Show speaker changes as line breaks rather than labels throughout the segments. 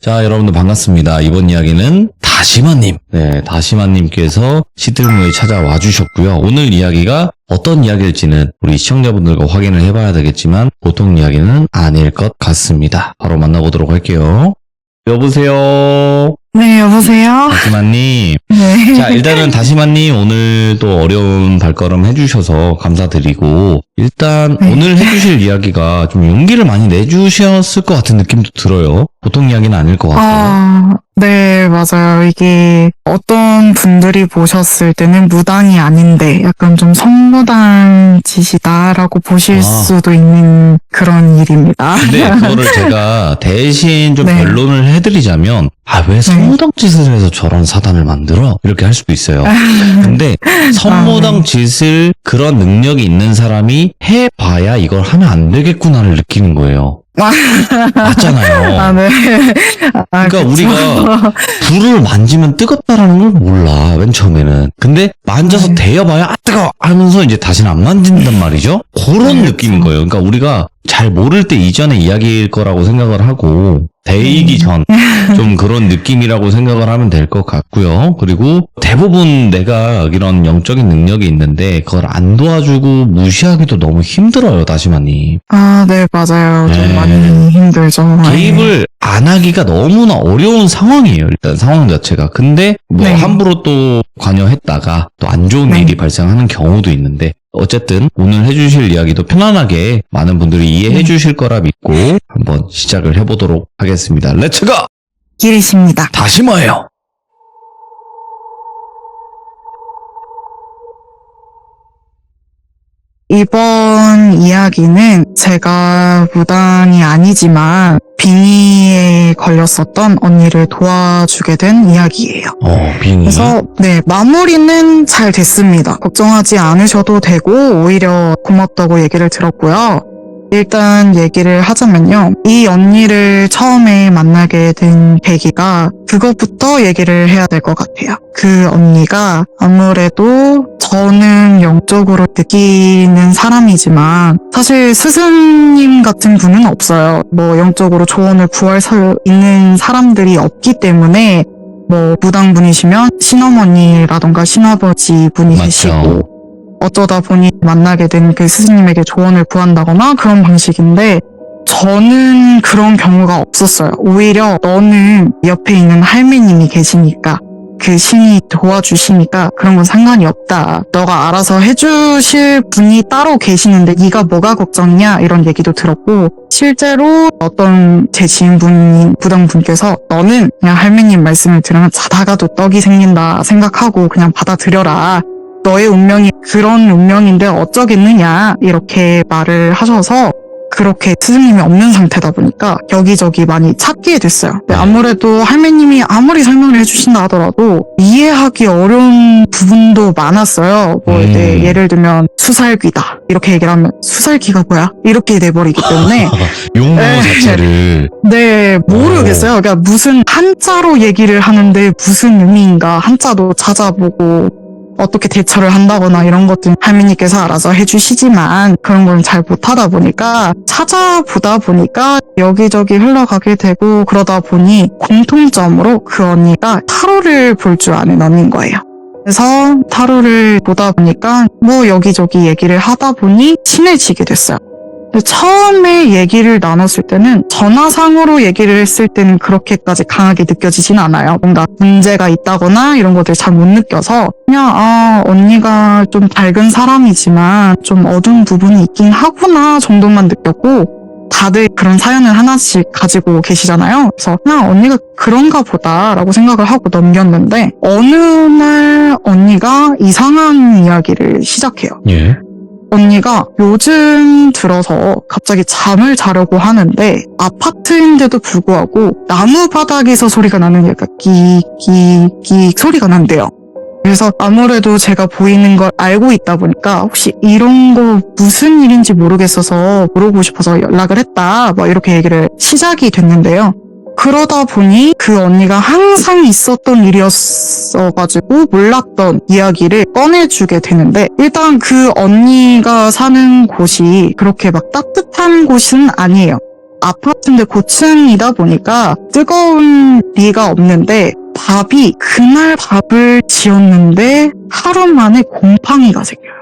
자, 여러분들 반갑습니다. 이번 이야기는 다시마님. 네, 다시마님께서 시들무에 찾아와 주셨고요. 오늘 이야기가 어떤 이야기일지는 우리 시청자분들과 확인을 해봐야 되겠지만 보통 이야기는 아닐 것 같습니다. 바로 만나보도록 할게요. 여보세요?
네, 여보세요?
다시마님.
네.
자, 일단은 다시마님 오늘 또 어려운 발걸음 해주셔서 감사드리고 일단
네.
오늘 해주실 이야기가 좀 용기를 많이 내주셨을 것 같은 느낌도 들어요. 보통 이야기는 아닐 것 같아요.
네, 맞아요. 이게 어떤 분들이 보셨을 때는 무당이 아닌데 약간 좀 성무당 짓이다라고 보실 수도 있는 그런 일입니다.
근데 그거를 제가 대신 좀
네.
변론을 해드리자면 왜 성무당 짓을 해서 저런 사단을 만들어? 이렇게 할 수도 있어요. 근데 성무당 짓을 그런 능력이 있는 사람이 해봐야 이걸 하면 안 되겠구나를 느끼는 거예요. 맞잖아요.
네.
그러니까 우리가 불을 만지면 뜨겁다라는 걸 몰라, 맨 처음에는. 근데 만져서 데여봐야 뜨거워 하면서 이제 다시는 안 만진단 말이죠. 그런 느낌인 거예요. 그러니까 우리가 잘 모를 때 이전의 이야기일 거라고 생각을 하고 데이기 전 좀 그런 느낌이라고 생각을 하면 될 것 같고요. 그리고 대부분 내가 이런 영적인 능력이 있는데 그걸 안 도와주고 무시하기도 너무 힘들어요, 다시마님.
네, 맞아요. 좀
네.
많이 힘들죠.
개입을 안 하기가 너무나 어려운 상황이에요, 일단 상황 자체가. 근데 뭐
네.
함부로 또 관여했다가 또 안 좋은
네.
일이 발생하는 경우도 있는데 어쨌든 오늘 해주실 이야기도 편안하게 많은 분들이 이해해 주실 거라 믿고 한번 시작을 해보도록 하겠습니다. 렛츠고!
길이십니다.
다시마예요.
이번 이야기는 제가 무당이 아니지만 빙의에 걸렸었던 언니를 도와주게 된 이야기예요.
빙의.
그래서 네, 마무리는 잘 됐습니다. 걱정하지 않으셔도 되고 오히려 고맙다고 얘기를 들었고요. 일단 얘기를 하자면요. 이 언니를 처음에 만나게 된 계기가 그것부터 얘기를 해야 될 것 같아요. 그 언니가 아무래도 저는 영적으로 느끼는 사람이지만 사실 스승님 같은 분은 없어요. 뭐 영적으로 조언을 구할 수 있는 사람들이 없기 때문에 뭐 무당분이시면 신어머니라던가 신아버지 분이
맞죠.
계시고 어쩌다 보니 만나게 된 그 스승님에게 조언을 구한다거나 그런 방식인데 저는 그런 경우가 없었어요. 오히려 너는 옆에 있는 할매님이 계시니까 그 신이 도와주시니까 그런 건 상관이 없다. 너가 알아서 해주실 분이 따로 계시는데 네가 뭐가 걱정이냐 이런 얘기도 들었고 실제로 어떤 제 지인분인 부당분께서 너는 그냥 할매님 말씀을 들으면 자다가도 떡이 생긴다 생각하고 그냥 받아들여라. 너의 운명이 그런 운명인데 어쩌겠느냐 이렇게 말을 하셔서 그렇게 스승님이 없는 상태다 보니까 여기저기 많이 찾게 됐어요. 근데 아무래도 할매님이 아무리 설명을 해주신다 하더라도 이해하기 어려운 부분도 많았어요. 뭐 예를 들면 수살귀다 이렇게 얘기를 하면 수살귀가 뭐야? 이렇게 돼버리기 때문에
용어 자체를
네, 모르겠어요. 그러니까 무슨 한자로 얘기를 하는데 무슨 의미인가 한자도 찾아보고 어떻게 대처를 한다거나 이런 것들 할머니께서 알아서 해주시지만 그런 걸 잘 못하다 보니까 찾아보다 보니까 여기저기 흘러가게 되고 그러다 보니 공통점으로 그 언니가 타로를 볼 줄 아는 언니인 거예요. 그래서 타로를 보다 보니까 뭐 여기저기 얘기를 하다 보니 친해지게 됐어요. 처음에 얘기를 나눴을 때는 전화상으로 얘기를 했을 때는 그렇게까지 강하게 느껴지진 않아요. 뭔가 문제가 있다거나 이런 것들 잘 못 느껴서 그냥 언니가 좀 밝은 사람이지만 좀 어두운 부분이 있긴 하구나 정도만 느꼈고 다들 그런 사연을 하나씩 가지고 계시잖아요. 그래서 그냥 언니가 그런가 보다라고 생각을 하고 넘겼는데 어느 날 언니가 이상한 이야기를 시작해요.
예.
언니가 요즘 들어서 갑자기 잠을 자려고 하는데 아파트인데도 불구하고 나무 바닥에서 소리가 나는 약간 끼익 소리가 난대요. 그래서 아무래도 제가 보이는 걸 알고 있다 보니까 혹시 이런 거 무슨 일인지 모르겠어서 물어보고 싶어서 연락을 했다. 뭐 이렇게 얘기를 시작이 됐는데요. 그러다 보니 그 언니가 항상 있었던 일이었어가지고 몰랐던 이야기를 꺼내주게 되는데 일단 그 언니가 사는 곳이 그렇게 막 따뜻한 곳은 아니에요. 아파트인데 고층이다 보니까 뜨거운 리가 없는데 밥이 그날 밥을 지었는데 하루 만에 곰팡이가 생겨요.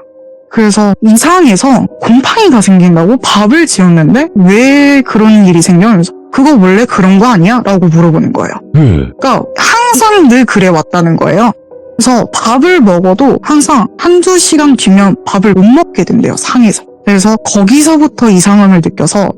그래서 이상해서 곰팡이가 생긴다고 밥을 지었는데 왜 그런 일이 생겨? 그래서 그거 원래 그런 거 아니야? 라고 물어보는 거예요. 그러니까 항상 늘 그래 왔다는 거예요. 그래서 밥을 먹어도 항상 한두 시간 뒤면 밥을 못 먹게 된대요, 상해서. 그래서 거기서부터 이상함을 느껴서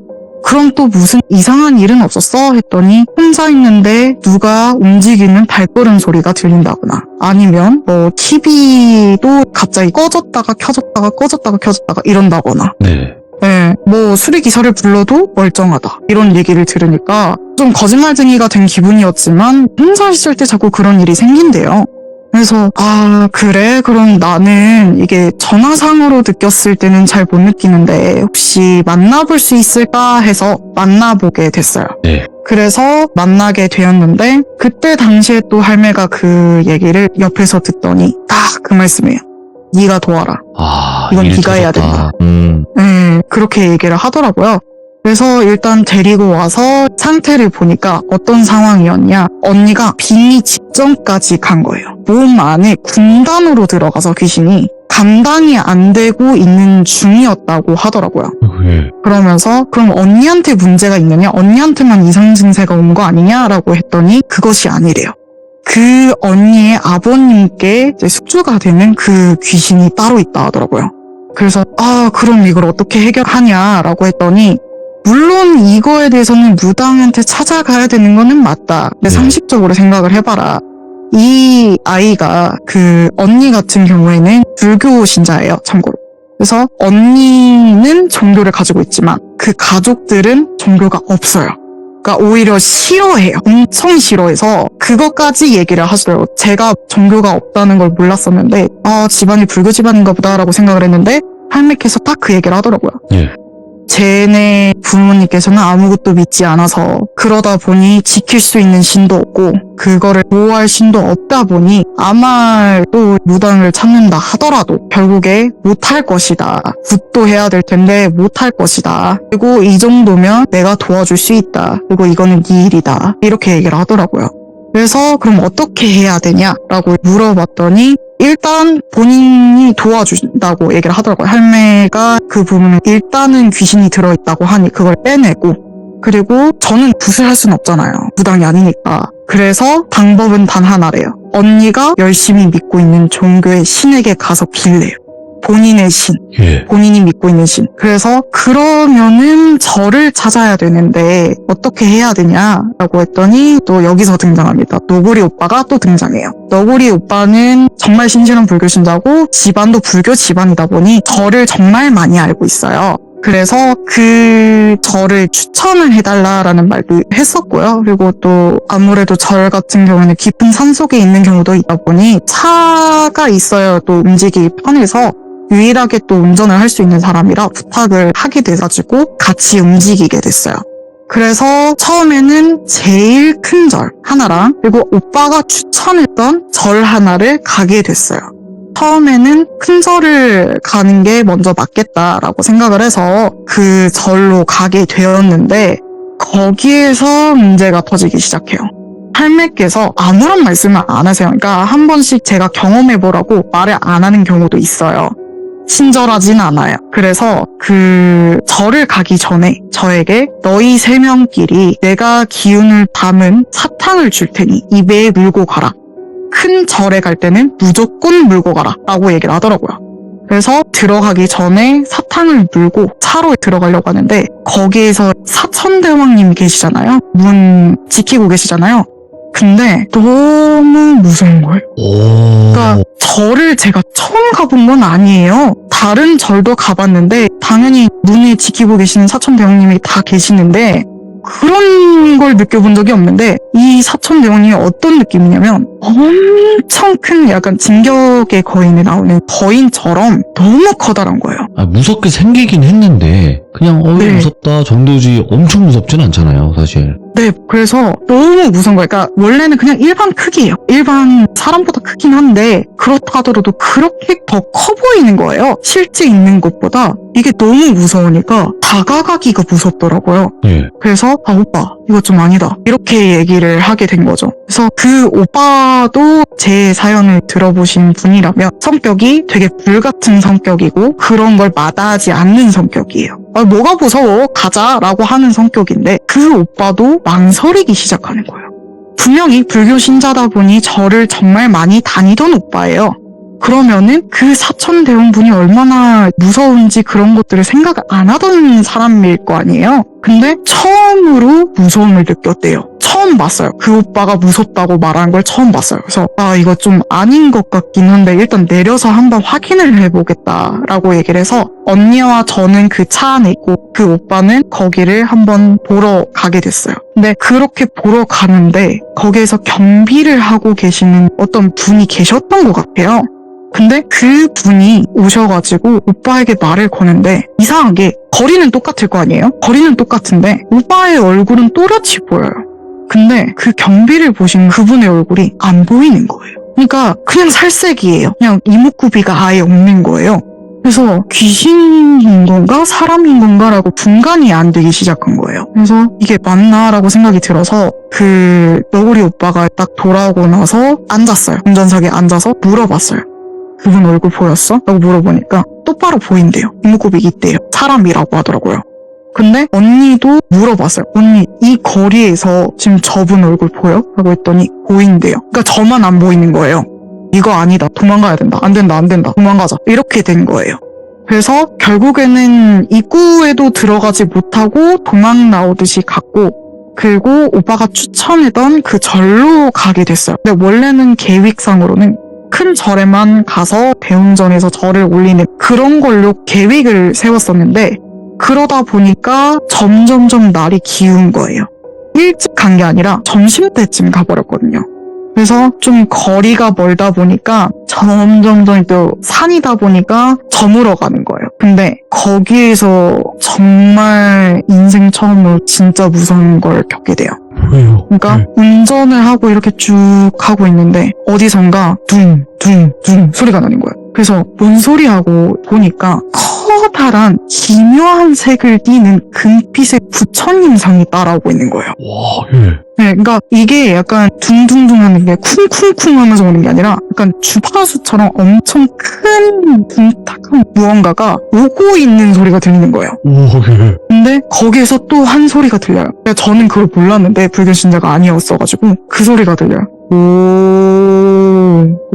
그럼 또 무슨 이상한 일은 없었어? 했더니 혼자 있는데 누가 움직이는 발걸음 소리가 들린다거나 아니면 뭐 TV도 갑자기 꺼졌다가 켜졌다가 꺼졌다가 켜졌다가 이런다거나
네.
네, 뭐 수리기사를 불러도 멀쩡하다 이런 얘기를 들으니까 좀 거짓말쟁이가 된 기분이었지만 혼자 있을 때 자꾸 그런 일이 생긴대요. 그래서 아 그래? 그럼 나는 이게 전화상으로 느꼈을 때는 잘 못 느끼는데 혹시 만나볼 수 있을까 해서 만나보게 됐어요.
네.
그래서 만나게 되었는데 그때 당시에 또 할매가 그 얘기를 옆에서 듣더니 딱 그 말씀이에요. 네가 도와라.
아,
이건
일이
네가 해야
터졌다.
네, 그렇게 얘기를 하더라고요. 그래서 일단 데리고 와서 상태를 보니까 어떤 상황이었냐. 언니가 빙의 직전까지 간 거예요. 몸 안에 군단으로 들어가서 귀신이 감당이 안 되고 있는 중이었다고 하더라고요.
예.
그러면서 그럼 언니한테 문제가 있느냐? 언니한테만 이상 증세가 온 거 아니냐라고 했더니 그것이 아니래요. 그 언니의 아버님께 이제 숙주가 되는 그 귀신이 따로 있다 하더라고요. 그래서 아 그럼 이걸 어떻게 해결하냐라고 했더니 물론 이거에 대해서는 무당한테 찾아가야 되는 거는 맞다. 근데 상식적으로 생각을 해봐라. 이 아이가 그 언니 같은 경우에는 불교 신자예요, 참고로. 그래서 언니는 종교를 가지고 있지만 그 가족들은 종교가 없어요. 그러니까 오히려 싫어해요. 엄청 싫어해서 그것까지 얘기를 하시더라고요. 제가 종교가 없다는 걸 몰랐었는데 아 집안이 불교 집안인가 보다라고 생각을 했는데 할매께서 딱 그 얘기를 하더라고요.
예.
쟤네 부모님께서는 아무것도 믿지 않아서 그러다 보니 지킬 수 있는 신도 없고 그거를 보호할 신도 없다 보니 아마 또 무당을 찾는다 하더라도 결국에 못할 것이다. 굿도 해야 될 텐데 못할 것이다. 그리고 이 정도면 내가 도와줄 수 있다. 그리고 이거는 네 일이다. 이렇게 얘기를 하더라고요. 그래서 그럼 어떻게 해야 되냐라고 물어봤더니 일단 본인이 도와준다고 얘기를 하더라고요. 할매가 그 부분을 일단은 귀신이 들어있다고 하니 그걸 빼내고 그리고 저는 굿을 할 순 없잖아요. 무당이 아니니까. 그래서 방법은 단 하나래요. 언니가 열심히 믿고 있는 종교의 신에게 가서 빌래요. 본인의 신.
예.
본인이 믿고 있는 신. 그래서 그러면은 절을 찾아야 되는데 어떻게 해야 되냐라고 했더니 또 여기서 등장합니다. 너구리 오빠가 또 등장해요. 너구리 오빠는 정말 신실한 불교 신자고 집안도 불교 집안이다 보니 절을 정말 많이 알고 있어요. 그래서 그 절을 추천을 해달라라는 말도 했었고요. 그리고 또 아무래도 절 같은 경우는 깊은 산속에 있는 경우도 있다 보니 차가 있어야 또 움직이기 편해서 유일하게 또 운전을 할 수 있는 사람이라 부탁을 하게 돼가지고 같이 움직이게 됐어요. 그래서 처음에는 제일 큰 절 하나랑 그리고 오빠가 추천했던 절 하나를 가게 됐어요. 처음에는 큰 절을 가는 게 먼저 맞겠다라고 생각을 해서 그 절로 가게 되었는데 거기에서 문제가 터지기 시작해요. 할매께서 아무런 말씀을 안 하세요. 그러니까 한 번씩 제가 경험해보라고 말을 안 하는 경우도 있어요. 친절하진 않아요. 그래서 그 절을 가기 전에 저에게 너희 세 명끼리 내가 기운을 담은 사탕을 줄 테니 입에 물고 가라. 큰 절에 갈 때는 무조건 물고 가라 라고 얘기를 하더라고요. 그래서 들어가기 전에 사탕을 물고 차로 들어가려고 하는데 거기에서 사천대왕님이 계시잖아요. 문 지키고 계시잖아요. 근데 너무 무서운 거예요. 그러니까 절을 제가 처음 가본 건 아니에요. 다른 절도 가봤는데 당연히 문에 지키고 계시는 사천대왕님이 다 계시는데 그런 걸 느껴본 적이 없는데 이 사촌대원이 어떤 느낌이냐면 엄청 큰 약간 진격의 거인에 나오는 거인처럼 너무 커다란 거예요.
무섭게 생기긴 했는데 그냥
네.
무섭다 정도지 엄청 무섭진 않잖아요, 사실.
네, 그래서 너무 무서운 거예요. 그러니까 원래는 그냥 일반 크기예요. 일반 사람보다 크긴 한데 그렇다 하더라도 그렇게 더 커 보이는 거예요. 실제 있는 것보다. 이게 너무 무서우니까 다가가기가 무섭더라고요.
예.
그래서 오빠 이거 좀 아니다 이렇게 얘기를 하게 된 거죠. 그래서 그 오빠도 제 사연을 들어보신 분이라면 성격이 되게 불같은 성격이고 그런 걸 마다하지 않는 성격이에요. 뭐가 무서워 가자라고 하는 성격인데 그 오빠도 망설이기 시작하는 거예요. 분명히 불교 신자다 보니 절을 정말 많이 다니던 오빠예요. 그러면은 그 사촌대원분이 얼마나 무서운지 그런 것들을 생각 안 하던 사람일 거 아니에요. 근데 처음으로 무서움을 느꼈대요. 처음 봤어요. 그 오빠가 무섭다고 말하는 걸 처음 봤어요. 그래서 이거 좀 아닌 것 같긴 한데 일단 내려서 한번 확인을 해보겠다라고 얘기를 해서 언니와 저는 그 차 안에 있고 그 오빠는 거기를 한번 보러 가게 됐어요. 근데 그렇게 보러 가는데 거기에서 경비를 하고 계시는 어떤 분이 계셨던 것 같아요. 근데 그 분이 오셔가지고 오빠에게 말을 거는데 이상하게 거리는 똑같을 거 아니에요? 거리는 똑같은데 오빠의 얼굴은 또렷이 보여요. 근데 그 경비를 보신 그분의 얼굴이 안 보이는 거예요. 그러니까 그냥 살색이에요. 그냥 이목구비가 아예 없는 거예요. 그래서 귀신인 건가 사람인 건가라고 분간이 안 되기 시작한 거예요. 그래서 이게 맞나라고 생각이 들어서 그 너구리 오빠가 딱 돌아오고 나서 앉았어요. 운전석에 앉아서 물어봤어요. 그분 얼굴 보였어? 라고 물어보니까 똑바로 보인대요. 이목구비 있대요. 사람이라고 하더라고요. 근데 언니도 물어봤어요. 언니 이 거리에서 지금 저분 얼굴 보여? 라고 했더니 보인대요. 그러니까 저만 안 보이는 거예요. 이거 아니다. 도망가야 된다. 안 된다. 안 된다. 도망가자. 이렇게 된 거예요. 그래서 결국에는 입구에도 들어가지 못하고 도망 나오듯이 갔고 그리고 오빠가 추천했던 그 절로 가게 됐어요. 근데 원래는 계획상으로는 큰 절에만 가서 대웅전에서 절을 올리는 그런 걸로 계획을 세웠었는데 그러다 보니까 점점점 날이 기운 거예요. 일찍 간 게 아니라 점심때쯤 가버렸거든요. 그래서 좀 거리가 멀다 보니까 점점점 또 산이다 보니까 저물어 가는 거예요. 근데 거기에서 정말 인생 처음으로 진짜 무서운 걸 겪게 돼요.
왜요?
그러니까 운전을 하고 이렇게 쭉 하고 있는데 어디선가 둥둥둥 소리가 나는 거예요. 그래서 뭔 소리 하고 보니까 커다란 기묘한 색을 띠는 금빛의 부처님상이 따라오고 있는 거예요.
와, 예.
네, 그러니까 이게 약간 둥둥둥 하는 게 쿵쿵쿵 하면서 오는 게 아니라 약간 주파수처럼 엄청 큰 둥탁한 무언가가 오고 있는 소리가 들리는 거예요.
오, 예.
근데 거기에서 또 한 소리가 들려요. 저는 그걸 몰랐는데 불교 신자가 아니었어가지고 그 소리가 들려요.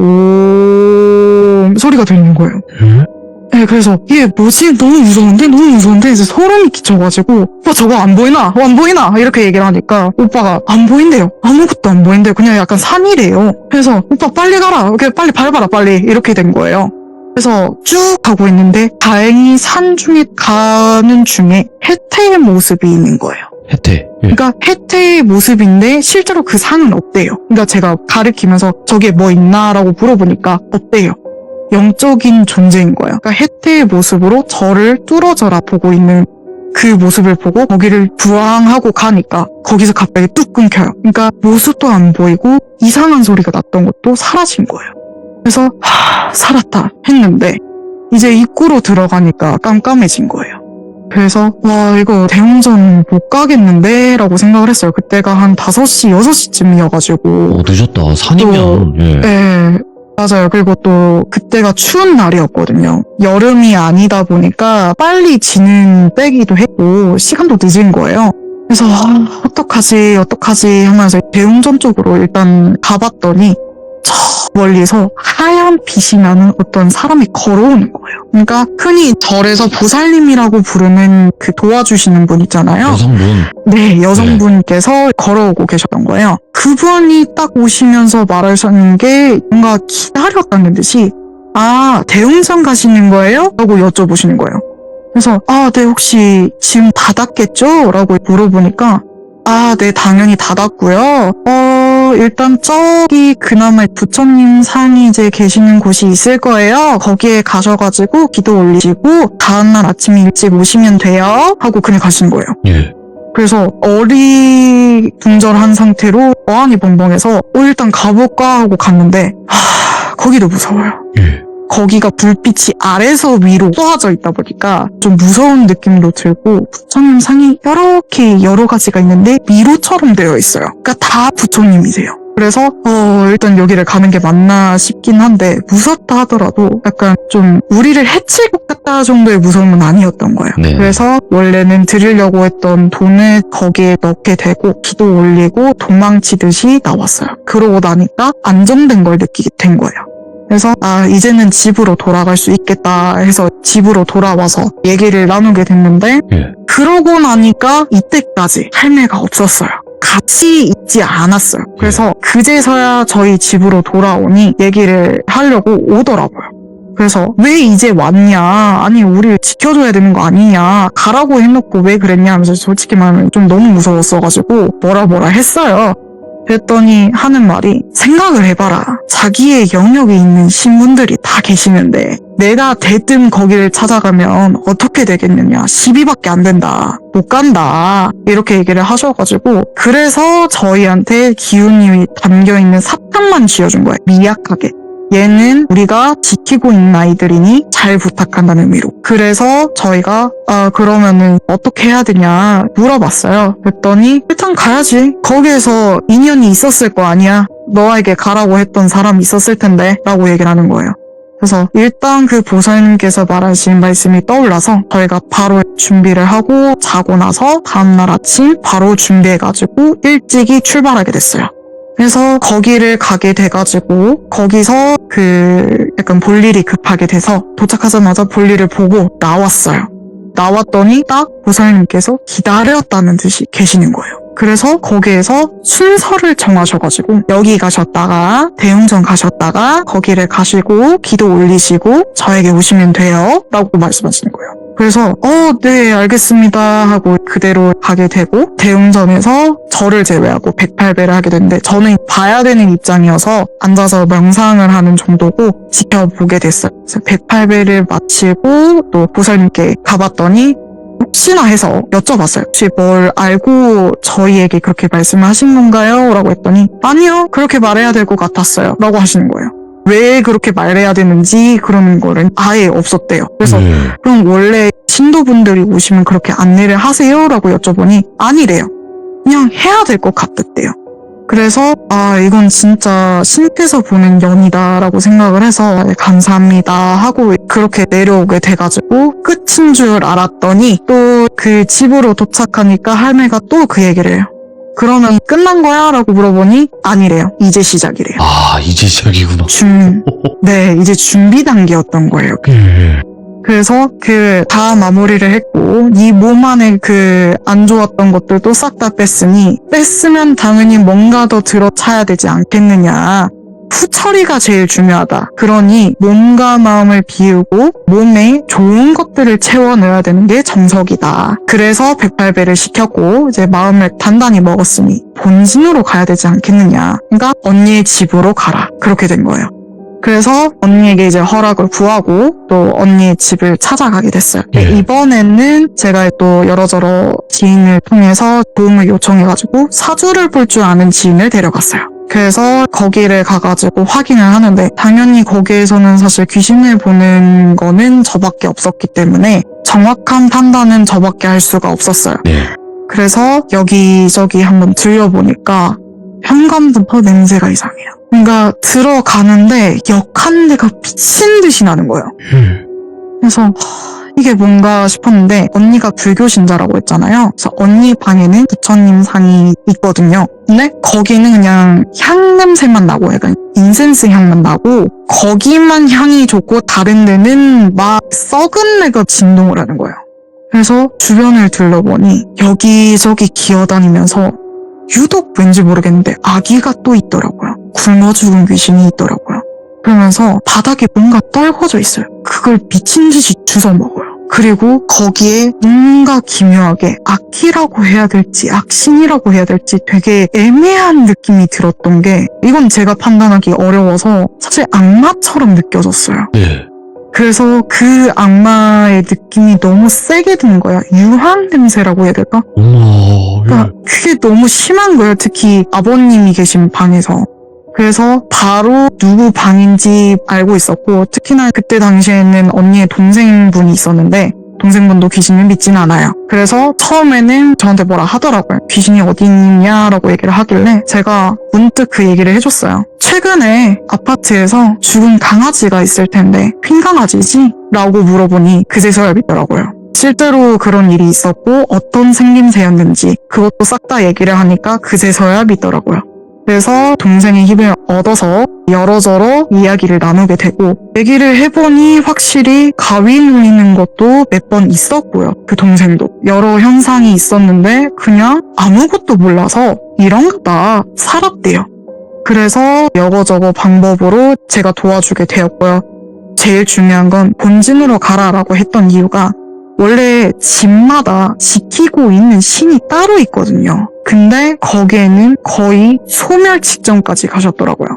오 소리가 들리는 거예요.
예?
네, 그래서 이게 뭐지? 너무 무서운데 이제 소름이 끼쳐가지고 오빠 저거 안 보이나? 안 보이나? 이렇게 얘기를 하니까 오빠가 안 보인대요. 아무것도 안 보인대요. 그냥 약간 산이래요. 그래서 오빠 빨리 가라. 이렇게 빨리 밟아라 빨리 이렇게 된 거예요. 그래서 쭉 가고 있는데 다행히 산 중에 가는 중에 해태의 모습이 있는 거예요.
혜태. 예.
그러니까 해태의 모습인데 실제로 그 산은 없대요. 그러니까 제가 가리키면서 저게 뭐 있나라고 물어보니까 없대요. 영적인 존재인 거예요. 그러니까 해태의 모습으로 저를 뚫어져라 보고 있는 그 모습을 보고 거기를 부항하고 가니까 거기서 갑자기 뚝 끊겨요. 그러니까 모습도 안 보이고 이상한 소리가 났던 것도 사라진 거예요. 그래서 살았다 했는데 이제 입구로 들어가니까 깜깜해진 거예요. 그래서 와 이거 대웅전 못 가겠는데 라고 생각을 했어요. 그때가 한 5시, 6시쯤이어가지고
늦었다. 산이면. 예.
네, 맞아요. 그리고 또 그때가 추운 날이었거든요. 여름이 아니다 보니까 빨리 지는 때기도 했고 시간도 늦은 거예요. 그래서 어떡하지 하면서 대웅전 쪽으로 일단 가봤더니 저 멀리서 하얀 빛이 나는 어떤 사람이 걸어오는 거예요. 그러니까 흔히 절에서 보살님이라고 부르는 그 도와주시는 분 있잖아요.
여성분.
네, 여성분께서 걸어오고 계셨던 거예요. 그분이 딱 오시면서 말하시는 게 뭔가 기다렸다는 듯이 대웅전 가시는 거예요? 라고 여쭤보시는 거예요. 그래서 네, 혹시 지금 닫았겠죠? 라고 물어보니까 네, 당연히 닫았고요. 일단 저기 그나마 부처님 상이 이제 계시는 곳이 있을 거예요. 거기에 가셔가지고 기도 올리시고 다음날 아침에 일찍 오시면 돼요. 하고 그냥 가시는 거예요.
예.
그래서 어리둥절한 상태로 어안이 벙벙해서 일단 가볼까 하고 갔는데 거기도 무서워요.
예.
거기가 불빛이 아래서 위로 쏘아져 있다 보니까 좀 무서운 느낌도 들고 부처님 상이 이렇게 여러 가지가 있는데 미로처럼 되어 있어요. 그러니까 다 부처님이세요. 그래서 일단 여기를 가는 게 맞나 싶긴 한데 무섭다 하더라도 약간 좀 우리를 해칠 것 같다 정도의 무서움은 아니었던 거예요.
네.
그래서 원래는 드리려고 했던 돈을 거기에 넣게 되고 기도 올리고 도망치듯이 나왔어요. 그러고 나니까 안정된 걸 느끼게 된 거예요. 그래서 이제는 집으로 돌아갈 수 있겠다 해서 집으로 돌아와서 얘기를 나누게 됐는데
예.
그러고 나니까 이때까지 할매가 없었어요. 같이 있지 않았어요. 그래서 그제서야 저희 집으로 돌아오니 얘기를 하려고 오더라고요. 그래서 왜 이제 왔냐, 아니 우리 지켜줘야 되는 거 아니냐, 가라고 해놓고 왜 그랬냐 하면서 솔직히 말하면 좀 너무 무서웠어가지고 뭐라 했어요. 그랬더니 하는 말이 생각을 해봐라. 자기의 영역에 있는 신분들이 다 계시는데 내가 대뜸 거기를 찾아가면 어떻게 되겠느냐. 시비밖에 안 된다. 못 간다. 이렇게 얘기를 하셔가지고 그래서 저희한테 기운이 담겨있는 사탕만 쥐어준 거예요. 미약하게. 얘는 우리가 지키고 있는 아이들이니 잘 부탁한다는 의미로. 그래서 저희가 그러면은 어떻게 해야 되냐 물어봤어요. 그랬더니 일단 가야지. 거기에서 인연이 있었을 거 아니야. 너에게 가라고 했던 사람이 있었을 텐데 라고 얘기를 하는 거예요. 그래서 일단 그 보살님께서 말하신 말씀이 떠올라서 저희가 바로 준비를 하고 자고 나서 다음날 아침 바로 준비해가지고 일찍이 출발하게 됐어요. 그래서 거기를 가게 돼가지고 거기서 약간 볼일이 급하게 돼서 도착하자마자 볼일을 보고 나왔어요. 나왔더니 딱 보살님께서 기다렸다는 듯이 계시는 거예요. 그래서 거기에서 순서를 정하셔가지고 여기 가셨다가 대웅전 가셨다가 거기를 가시고 기도 올리시고 저에게 오시면 돼요 라고 말씀하시는 거예요. 그래서 네 알겠습니다 하고 그대로 가게 되고 대웅전에서 저를 제외하고 108배를 하게 됐는데 저는 봐야 되는 입장이어서 앉아서 명상을 하는 정도고 지켜보게 됐어요. 그래서 108배를 마치고 또 보살님께 가봤더니 혹시나 해서 여쭤봤어요. 혹시 뭘 알고 저희에게 그렇게 말씀을 하신 건가요? 라고 했더니 아니요 그렇게 말해야 될 것 같았어요 라고 하시는 거예요. 왜 그렇게 말해야 되는지 그런 거는 아예 없었대요. 그래서 그럼 원래 신도분들이 오시면 그렇게 안내를 하세요? 라고 여쭤보니 아니래요. 그냥 해야 될 것 같았대요. 그래서 이건 진짜 신께서 보는 연이다 라고 생각을 해서 감사합니다 하고 그렇게 내려오게 돼가지고 끝인 줄 알았더니 또 그 집으로 도착하니까 할매가 또 그 얘기를 해요. 그러면 끝난 거야? 라고 물어보니 아니래요. 이제 시작이래요.
이제 시작이구나.
네, 이제 준비 단계였던 거예요. 그래서 다 마무리를 했고 이 몸 안에 안 좋았던 것들도 싹 다 뺐으면 당연히 뭔가 더 들어차야 되지 않겠느냐. 후처리가 제일 중요하다. 그러니 몸과 마음을 비우고 몸에 좋은 것들을 채워 넣어야 되는 게 정석이다. 그래서 108배를 시켰고 이제 마음을 단단히 먹었으니 본진으로 가야 되지 않겠느냐. 그러니까 언니의 집으로 가라. 그렇게 된 거예요. 그래서 언니에게 이제 허락을 구하고 또 언니의 집을 찾아가게 됐어요. 이번에는 제가 또 여러저러 지인을 통해서 도움을 요청해가지고 사주를 볼 줄 아는 지인을 데려갔어요. 그래서 거기를 가가지고 확인을 하는데 당연히 거기에서는 사실 귀신을 보는 거는 저밖에 없었기 때문에 정확한 판단은 저밖에 할 수가 없었어요. 그래서 여기저기 한번 들려보니까 현관부터 냄새가 이상해요. 그러니까 들어가는데 역한 데가 미친 듯이 나는 거예요. 그래서 이게 뭔가 싶었는데 언니가 불교 신자라고 했잖아요. 그래서 언니 방에는 부처님 상이 있거든요. 근데 거기는 그냥 향 냄새만 나고 약간 인센스 향만 나고 거기만 향이 좋고 다른 데는 막 썩은 내가 진동을 하는 거예요. 그래서 주변을 둘러보니 여기저기 기어다니면서 유독 왠지 모르겠는데 아기가 또 있더라고요. 굶어 죽은 귀신이 있더라고요. 그러면서 바닥에 뭔가 떨궈져 있어요. 그걸 미친 듯이 주워 먹어요. 그리고 거기에 뭔가 기묘하게 악기라고 해야 될지 악신이라고 해야 될지 되게 애매한 느낌이 들었던 게 이건 제가 판단하기 어려워서 사실 악마처럼 느껴졌어요.
네.
그래서 그 악마의 느낌이 너무 세게 드는 거야. 유황 냄새라고 해야 될까?
어머.
그러니까 그게 너무 심한 거예요. 특히 아버님이 계신 방에서. 그래서 바로 누구 방인지 알고 있었고 특히나 그때 당시에는 언니의 동생분이 있었는데 동생분도 귀신을 믿진 않아요. 그래서 처음에는 저한테 뭐라 하더라고요. 귀신이 어디 있냐라고 얘기를 하길래 제가 문득 그 얘기를 해줬어요. 최근에 아파트에서 죽은 강아지가 있을 텐데 핀 강아지지? 라고 물어보니 그제서야 믿더라고요. 실제로 그런 일이 있었고 어떤 생김새였는지 그것도 싹 다 얘기를 하니까 그제서야 믿더라고요. 그래서 동생의 힘을 얻어서 여러저러 이야기를 나누게 되고 얘기를 해보니 확실히 가위 눌리는 것도 몇 번 있었고요. 그 동생도 여러 현상이 있었는데 그냥 아무것도 몰라서 이런가 봐 살았대요. 그래서 여거저거 방법으로 제가 도와주게 되었고요. 제일 중요한 건 본진으로 가라라고 했던 이유가 원래 집마다 지키고 있는 신이 따로 있거든요. 근데 거기에는 거의 소멸 직전까지 가셨더라고요.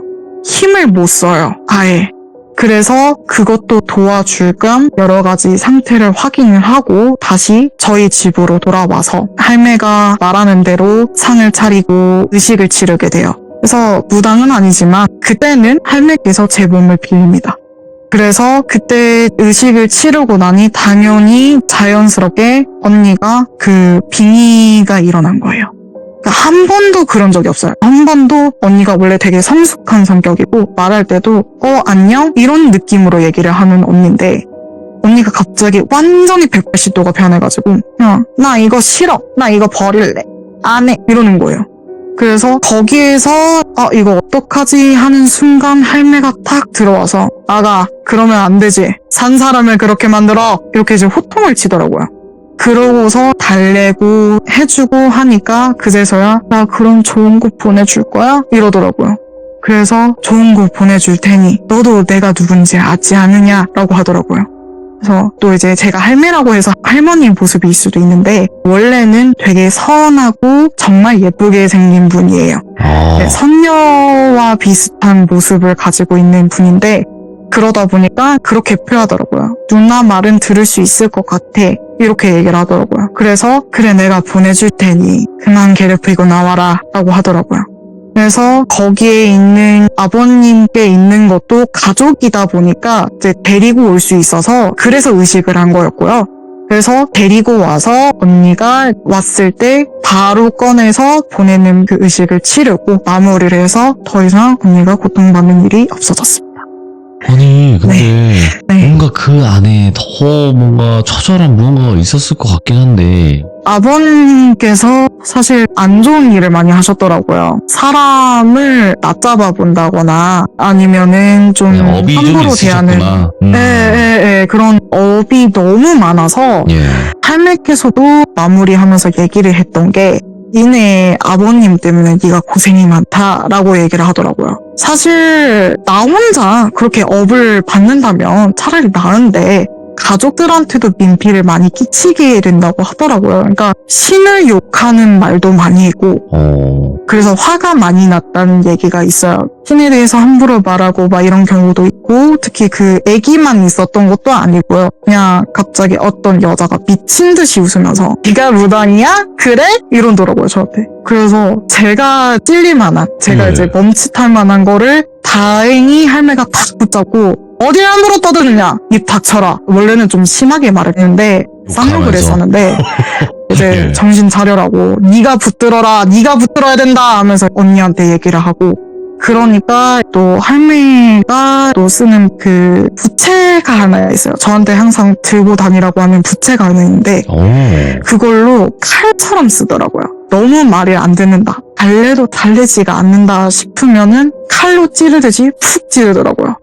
힘을 못 써요. 아예. 그래서 그것도 도와줄 겸 여러 가지 상태를 확인을 하고 다시 저희 집으로 돌아와서 할매가 말하는 대로 상을 차리고 의식을 치르게 돼요. 그래서 무당은 아니지만 그때는 할매께서 제 몸을 빌립니다. 그래서 그때 의식을 치르고 나니 당연히 자연스럽게 언니가 그 빙의가 일어난 거예요. 그러니까 한 번도 그런 적이 없어요. 한 번도 언니가 원래 되게 성숙한 성격이고 말할 때도 안녕? 이런 느낌으로 얘기를 하는 언니인데 언니가 갑자기 완전히 180도가 변해가지고 나 이거 싫어. 나 이거 버릴래. 안 해. 이러는 거예요. 그래서 거기에서 이거 어떡하지 하는 순간 할매가 탁 들어와서 나가 그러면 안 되지 산 사람을 그렇게 만들어 이렇게 이제 호통을 치더라고요. 그러고서 달래고 해주고 하니까 그제서야 나 그럼 좋은 곳 보내줄 거야? 이러더라고요. 그래서 좋은 곳 보내줄 테니 너도 내가 누군지 아지 않느냐 라고 하더라고요. 그래서 또 이제 제가 할매라고 해서 할머니 모습일 수도 있는데 원래는 되게 선하고 정말 예쁘게 생긴 분이에요. 네, 선녀와 비슷한 모습을 가지고 있는 분인데 그러다 보니까 그렇게 표하더라고요. 누나 말은 들을 수 있을 것 같아. 이렇게 얘기를 하더라고요. 그래서 그래 내가 보내줄 테니 그만 괴롭히고 나와라 라고 하더라고요. 그래서 거기에 있는 아버님께 있는 것도 가족이다 보니까 이제 데리고 올 수 있어서 그래서 의식을 한 거였고요. 그래서 데리고 와서 언니가 왔을 때 바로 꺼내서 보내는 그 의식을 치르고 마무리를 해서 더 이상 언니가 고통받는 일이 없어졌습니다.
아니 근데
네.
뭔가 그 안에 더 뭔가 처절한 무언가가 있었을 것 같긴 한데
아버님께서 사실 안 좋은 일을 많이 하셨더라고요. 사람을 낮잡아 본다거나 아니면은 좀
업이 좀
함부로 대하는
있으셨구나.
그런 업이 너무 많아서
예.
할매께서도 마무리하면서 얘기를 했던 게 니네 아버님 때문에 네가 고생이 많다라고 얘기를 하더라고요. 사실 나 혼자 그렇게 업을 받는다면 차라리 나은데 가족들한테도 민피를 많이 끼치게 된다고 하더라고요. 그러니까 신을 욕하는 말도 많이 있고 그래서 화가 많이 났다는 얘기가 있어요. 신에 대해서 함부로 말하고 막 이런 경우도 있고 특히 그 애기만 있었던 것도 아니고요. 그냥 갑자기 어떤 여자가 미친 듯이 웃으면서 네가 무당이야? 그래? 이러더라고요 저한테. 그래서 제가 찔릴 만한 제가 이제 멈칫할 만한 거를 다행히 할매가 탁 붙잡고 어딜 함부로 떠드느냐 입 닥쳐라. 원래는 좀 심하게 말했는데 쌍욕을 했었는데 이제 정신 차려라고 네가 붙들어라 네가 붙들어야 된다 하면서 언니한테 얘기를 하고 그러니까 또 할매가 또 쓰는 그 부채가 하나 있어요. 저한테 항상 들고 다니라고 하는 부채가 하나 있는데 그걸로 칼처럼 쓰더라고요. 너무 말이 안 듣는다. 달래도 달래지가 않는다 싶으면은 칼로 찌르듯이 푹 찌르더라고요.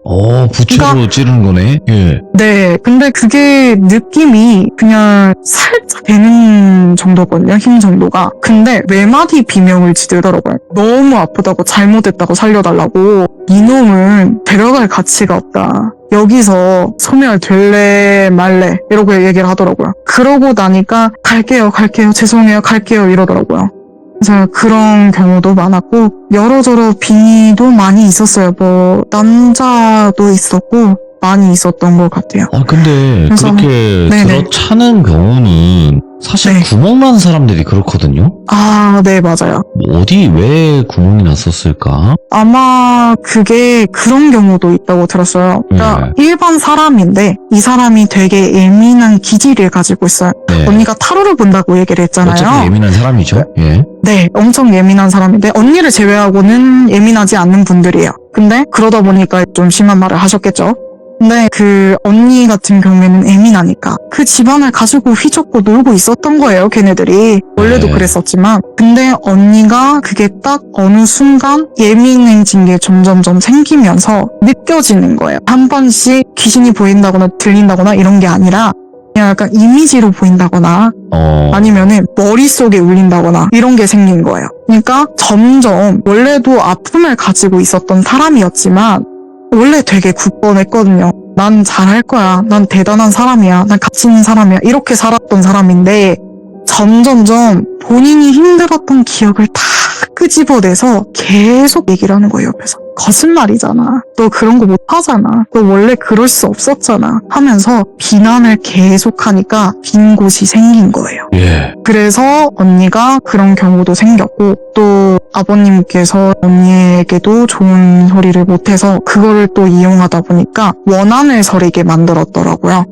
부채로 찌르는 거네. 예.
네, 근데 그게 느낌이 그냥 살짝 되는 정도거든요, 힘 정도가. 근데 매마디 비명을 지르더라고요. 너무 아프다고, 잘못했다고 살려달라고. 이놈은 데려갈 가치가 없다. 여기서 소멸될래 말래 이러고 얘기를 하더라고요. 그러고 나니까 갈게요, 죄송해요, 갈게요 이러더라고요. 그래서 그런 경우도 많았고 여러저러 빙의도 많이 있었어요. 뭐 남자도 있었고 많이 있었던 것 같아요.
근데
그래서,
그렇게
네네.
들어차는 경우는 사실
네.
구멍 난 사람들이 그렇거든요.
아, 네, 맞아요.
왜 구멍이 났었을까?
아마 그게 그런 경우도 있다고 들었어요. 그러니까 일반 사람인데 이 사람이 되게 예민한 기질을 가지고 있어요.
네.
언니가 타로를 본다고 얘기를 했잖아요.
어차피 예민한 사람이죠. 예.
네, 엄청 예민한 사람인데 언니를 제외하고는 예민하지 않는 분들이에요. 근데 그러다 보니까 좀 심한 말을 하셨겠죠. 근데 그 언니 같은 경우에는 예민하니까 그 집안을 가지고 휘젓고 놀고 있었던 거예요, 걔네들이. 원래도
네.
그랬었지만. 근데 언니가 그게 딱 어느 순간 예민해진 게 점점점 생기면서 느껴지는 거예요. 한 번씩 귀신이 보인다거나 들린다거나 이런 게 아니라 그냥 약간 이미지로 보인다거나 아니면은 머릿속에 울린다거나 이런 게 생긴 거예요. 그러니까 점점 원래도 아픔을 가지고 있었던 사람이었지만 원래 되게 굳건했거든요. 난 잘할 거야. 난 대단한 사람이야. 난 가치 있는 사람이야. 이렇게 살았던 사람인데 점점점 본인이 힘들었던 기억을 다 끄집어내서 계속 얘기를 하는 거예요, 옆에서. 거짓말이잖아. 너 그런 거 못하잖아. 너 원래 그럴 수 없었잖아. 하면서 비난을 계속하니까 빈 곳이 생긴 거예요.
예.
그래서 언니가 그런 경우도 생겼고 또 아버님께서 언니에게도 좋은 소리를 못해서 그거를 또 이용하다 보니까 원한을 서리게 만들었더라고요.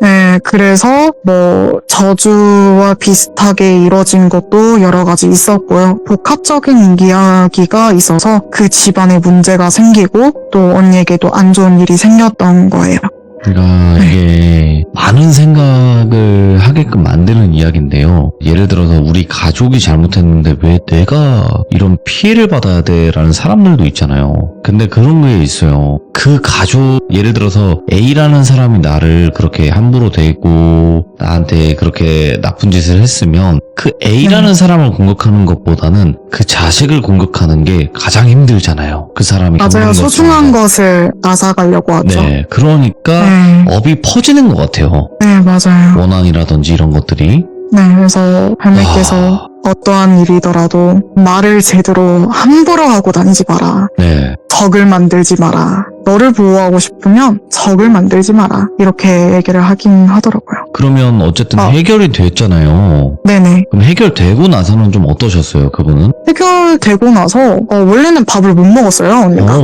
네, 그래서 뭐 저주와 비슷하게 이뤄진 것도 여러 가지 있었고요. 복합적인 이야기가 있어서 그 집안에 문제가 생기고 또 언니에게도 안 좋은 일이 생겼던 거예요.
그러니까 이게 많은 생각을 하게끔 만드는 이야기인데요. 예를 들어서 우리 가족이 잘못했는데 왜 내가 이런 피해를 받아야 돼? 라는 사람들도 있잖아요. 근데 그런 게 있어요. 그 가족, 예를 들어서 A라는 사람이 나를 그렇게 함부로 대고 나한테 그렇게 나쁜 짓을 했으면 그 A라는 사람을 공격하는 것보다는 그 자식을 공격하는 게 가장 힘들잖아요. 그 사람이
맞아요.
겪는
소중한
것처럼.
것을 앗아가려고 하죠.
네, 그러니까 업이 퍼지는 것 같아요.
네, 맞아요.
원한이라든지 이런 것들이.
네, 그래서 할매께서 어떠한 일이더라도 말을 제대로 함부로 하고 다니지 마라.
네.
적을 만들지 마라. 너를 보호하고 싶으면 적을 만들지 마라. 이렇게 얘기를 하긴 하더라고요.
그러면 어쨌든 해결이 됐잖아요.
네네.
그럼 해결되고 나서는 좀 어떠셨어요, 그분은?
해결되고 나서 원래는 밥을 못 먹었어요, 언니가.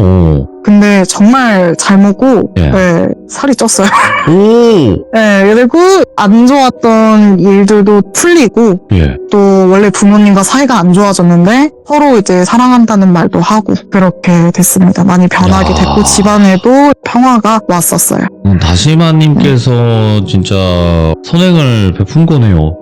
근데 정말 잘 먹고
예.
네, 살이 쪘어요.
오!
네, 그리고 안 좋았던 일들도 풀리고
예.
또 원래 부모님과 사이가 안 좋아졌는데 서로 이제 사랑한다는 말도 하고 그렇게 됐습니다. 많이 변하게
야.
됐고 집안에도 평화가 왔었어요.
다시마님께서 진짜 선행을 베푼 거네요.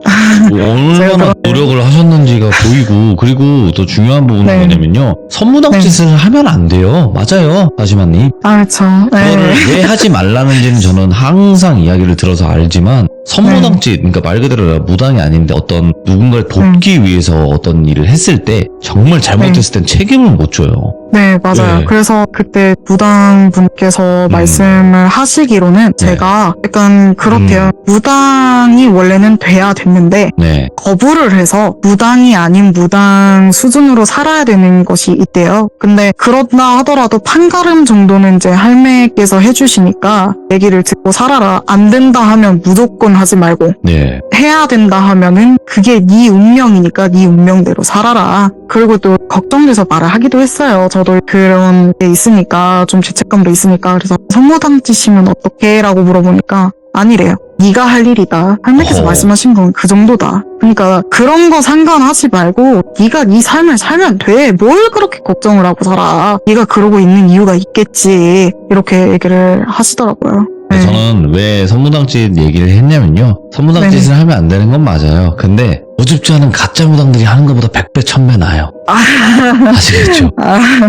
얼마나 노력을 하셨는지가 보이고, 그리고 더 중요한 부분은
네.
뭐냐면요. 선무당짓을 하면 안 돼요. 맞아요, 다시마님.
아, 그렇죠.
그거를 왜 하지 말라는지는 저는 항상 이야기를 들어서 알지만 선무당짓, 그러니까 말 그대로 무당이 아닌데 어떤 누군가를 돕기 위해서 어떤 일을 했을 때 정말 잘못했을 땐 책임을 못 져요.
네, 맞아요.
네.
그래서 그때 무당분께서 말씀을 하시기로는 제가 약간 그렇대요. 무당이 원래는 돼야 됐는데
네.
거부를 해서 무당이 아닌 무당 수준으로 살아야 되는 것이 있대요. 근데 그렇다 하더라도 판가름 정도는 이제 할매께서 해주시니까 얘기를 듣고 살아라. 안 된다 하면 무조건 하지 말고
네.
해야 된다 하면은 그게 네 운명이니까 네 운명대로 살아라. 그리고 또 걱정돼서 말을 하기도 했어요. 저도 그런 게 있으니까 좀 죄책감도 있으니까 그래서 선무당짓이면 어떡해? 라고 물어보니까 아니래요. 네가 할 일이다. 할매께서 말씀하신 건 그 정도다. 그러니까 그런 거 상관하지 말고 네가 네 삶을 살면 돼. 뭘 그렇게 걱정을 하고 살아. 네가 그러고 있는 이유가 있겠지. 이렇게 얘기를 하시더라고요. 네.
저는 왜 선무당짓 얘기를 했냐면요. 선무당짓을 하면 안 되는 건 맞아요. 근데 어줍지 않은 가짜 무당들이 하는 것보다 100배 1000배 나아요. 아시겠죠?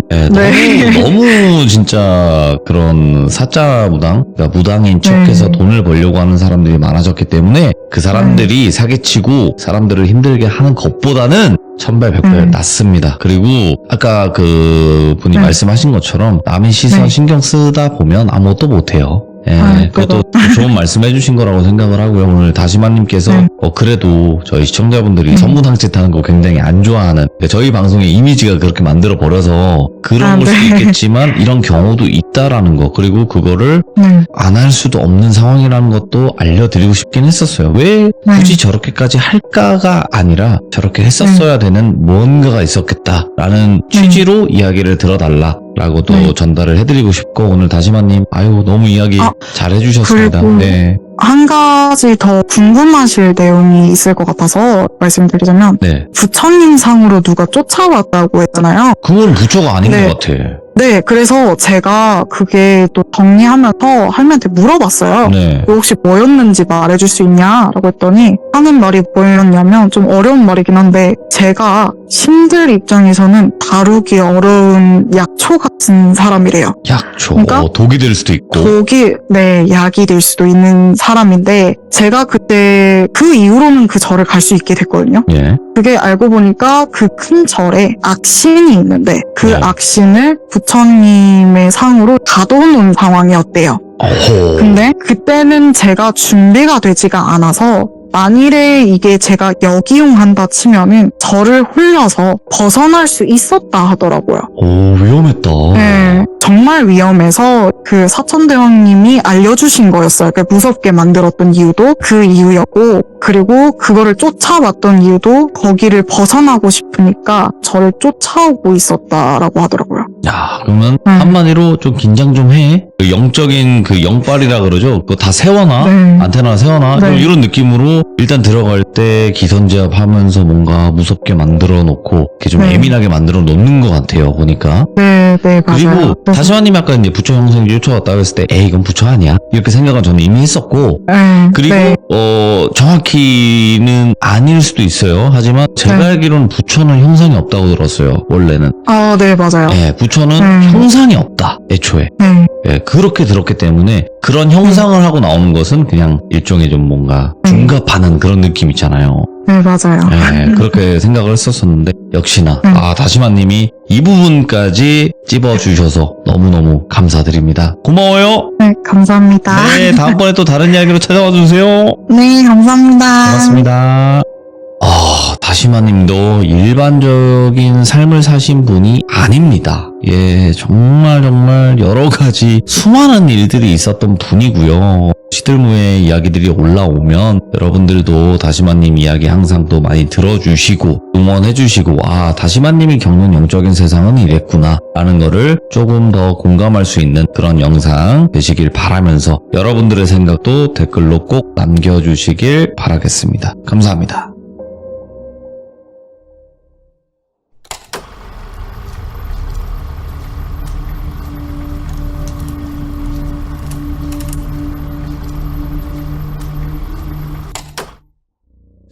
네,
네.
너무 진짜 그런 사짜 무당, 그러니까 무당인 척해서 돈을 벌려고 하는 사람들이 많아졌기 때문에 그 사람들이 사기치고 사람들을 힘들게 하는 것보다는 1000배, 100배 낫습니다. 그리고 아까 그 분이 말씀하신 것처럼 남의 시선 신경 쓰다 보면 아무것도 못해요. 예, 그것도 좋은 말씀 해주신 거라고 생각을 하고요. 오늘 다시마님께서 그래도 저희 시청자분들이 선무당짓 하는 거 굉장히 안 좋아하는, 그러니까 저희 방송의 이미지가 그렇게 만들어 버려서 그런 걸 수도 있겠지만 이런 경우도 있다라는 거, 그리고 그거를 안 할 수도 없는 상황이라는 것도 알려드리고 싶긴 했었어요. 왜 굳이 저렇게까지 할까가 아니라 저렇게 했었어야 되는 뭔가가 있었겠다라는 취지로 이야기를 들어달라 라고 또 전달을 해드리고 싶고, 오늘 다시마님 아유 너무 이야기 잘 해주셨습니다.
그리고
네.
한 가지 더 궁금하실 내용이 있을 것 같아서 말씀드리자면
네.
부처님 상으로 누가 쫓아왔다고 했잖아요.
그건 부처가 아닌 것 같아.
네, 그래서 제가 그게 또 정리하면서 할머니한테 물어봤어요.
네.
혹시 뭐였는지 말해줄 수 있냐라고 했더니 하는 말이 뭐였냐면, 좀 어려운 말이긴 한데 제가 신들 입장에서는 다루기 어려운 약초 같은 사람이래요.
약초.
그러니까
독이 될 수도 있고.
약이 될 수도 있는 사람인데, 제가 그때 그 이후로는 그 절을 갈 수 있게 됐거든요.
예.
그게 알고 보니까 그 큰 절에 악신이 있는데 그 악신을 부처님의 상으로 가둬놓은 상황이었대요.
어허.
근데 그때는 제가 준비가 되지가 않아서, 만일에 이게 제가 역이용한다 치면은 저를 홀려서 벗어날 수 있었다 하더라고요.
오, 위험했다.
네, 정말 위험해서 그 사천대왕님이 알려주신 거였어요. 그러니까 무섭게 만들었던 이유도 그 이유였고, 그리고 그거를 쫓아왔던 이유도 거기를 벗어나고 싶으니까 저를 쫓아오고 있었다라고 하더라고요.
야, 그러면 한마디로 좀 긴장 좀 해. 그 영적인 그 영빨이라 그러죠. 그거 다 세워놔. 안테나 세워놔. 좀 이런 느낌으로 일단 들어갈 때 기선제압 하면서 뭔가 무섭게 만들어 놓고 이렇게 좀 예민하게 만들어 놓는 것 같아요. 보니까.
네, 맞아요.
그리고 다시마님 아까 이제 부처 형성이 쫓아왔다고 했을 때 에이 이건 부처 아니야 이렇게 생각은 저는 이미 했었고, 그리고 정확히는 아닐 수도 있어요. 하지만 제가 알기로는 부처는 형상이 없다고 들었어요. 원래는.
네, 맞아요.
예, 부처는 형상이 없다. 애초에. 예, 그렇게 들었기 때문에 그런 형상을 하고 나오는 것은 그냥 일종의 좀 뭔가 중갑하는 그런 느낌 있잖아요.
네, 맞아요.
예, 그렇게 생각을 했었었는데 역시나 다시마님이 이 부분까지 찝어주셔서 너무너무 감사드립니다. 고마워요.
네, 감사합니다.
네, 다음번에 또 다른 이야기로 찾아와 주세요.
네, 감사합니다.
고맙습니다. 다시마님도 일반적인 삶을 사신 분이 아닙니다. 예, 정말 여러 가지 수많은 일들이 있었던 분이고요. 시들무의 이야기들이 올라오면 여러분들도 다시마님 이야기 항상 또 많이 들어주시고 응원해주시고, 다시마님이 겪는 영적인 세상은 이랬구나 라는 거를 조금 더 공감할 수 있는 그런 영상 되시길 바라면서 여러분들의 생각도 댓글로 꼭 남겨주시길 바라겠습니다. 감사합니다.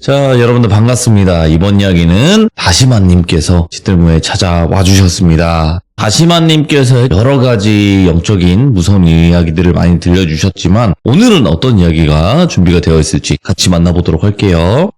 자, 여러분들 반갑습니다. 이번 이야기는 다시마님께서 시들무에 찾아와 주셨습니다. 다시마님께서 여러 가지 영적인 무서운 이야기들을 많이 들려주셨지만 오늘은 어떤 이야기가 준비가 되어 있을지 같이 만나보도록 할게요.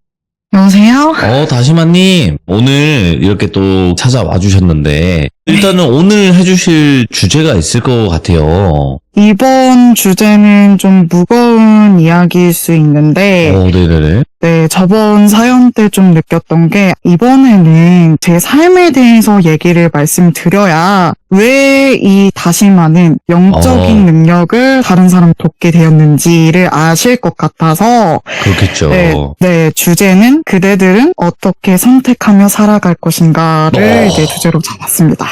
여보세요?
다시마님, 오늘 이렇게 또 찾아와 주셨는데 일단은 오늘 해주실 주제가 있을 것 같아요.
이번 주제는 좀 무거운 이야기일 수 있는데,
네네네.
네, 저번 사연 때 좀 느꼈던 게, 이번에는 제 삶에 대해서 얘기를 말씀드려야 왜 이 다시마는 영적인 능력을 다른 사람 돕게 되었는지를 아실 것 같아서,
그렇겠죠.
네, 주제는 그대들은 어떻게 선택하며 살아갈 것인가를 이제 주제로 잡았습니다.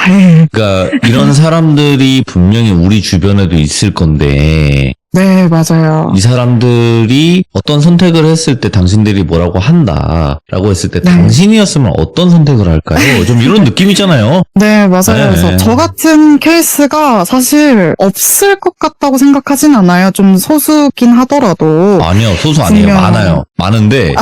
그러니까 이런 사람들이 분명히 우리 주변에도 있을 건데
네, 맞아요.
이 사람들이 어떤 선택을 했을 때 당신들이 뭐라고 한다라고 했을 때
네.
당신이었으면 어떤 선택을 할까요? 좀 이런 느낌이잖아요.
네, 맞아요.
네.
그래서 저 같은 케이스가 사실 없을 것 같다고 생각하진 않아요. 좀 소수긴 하더라도.
아니요, 소수 아니에요.
분명-
많아요. 많은데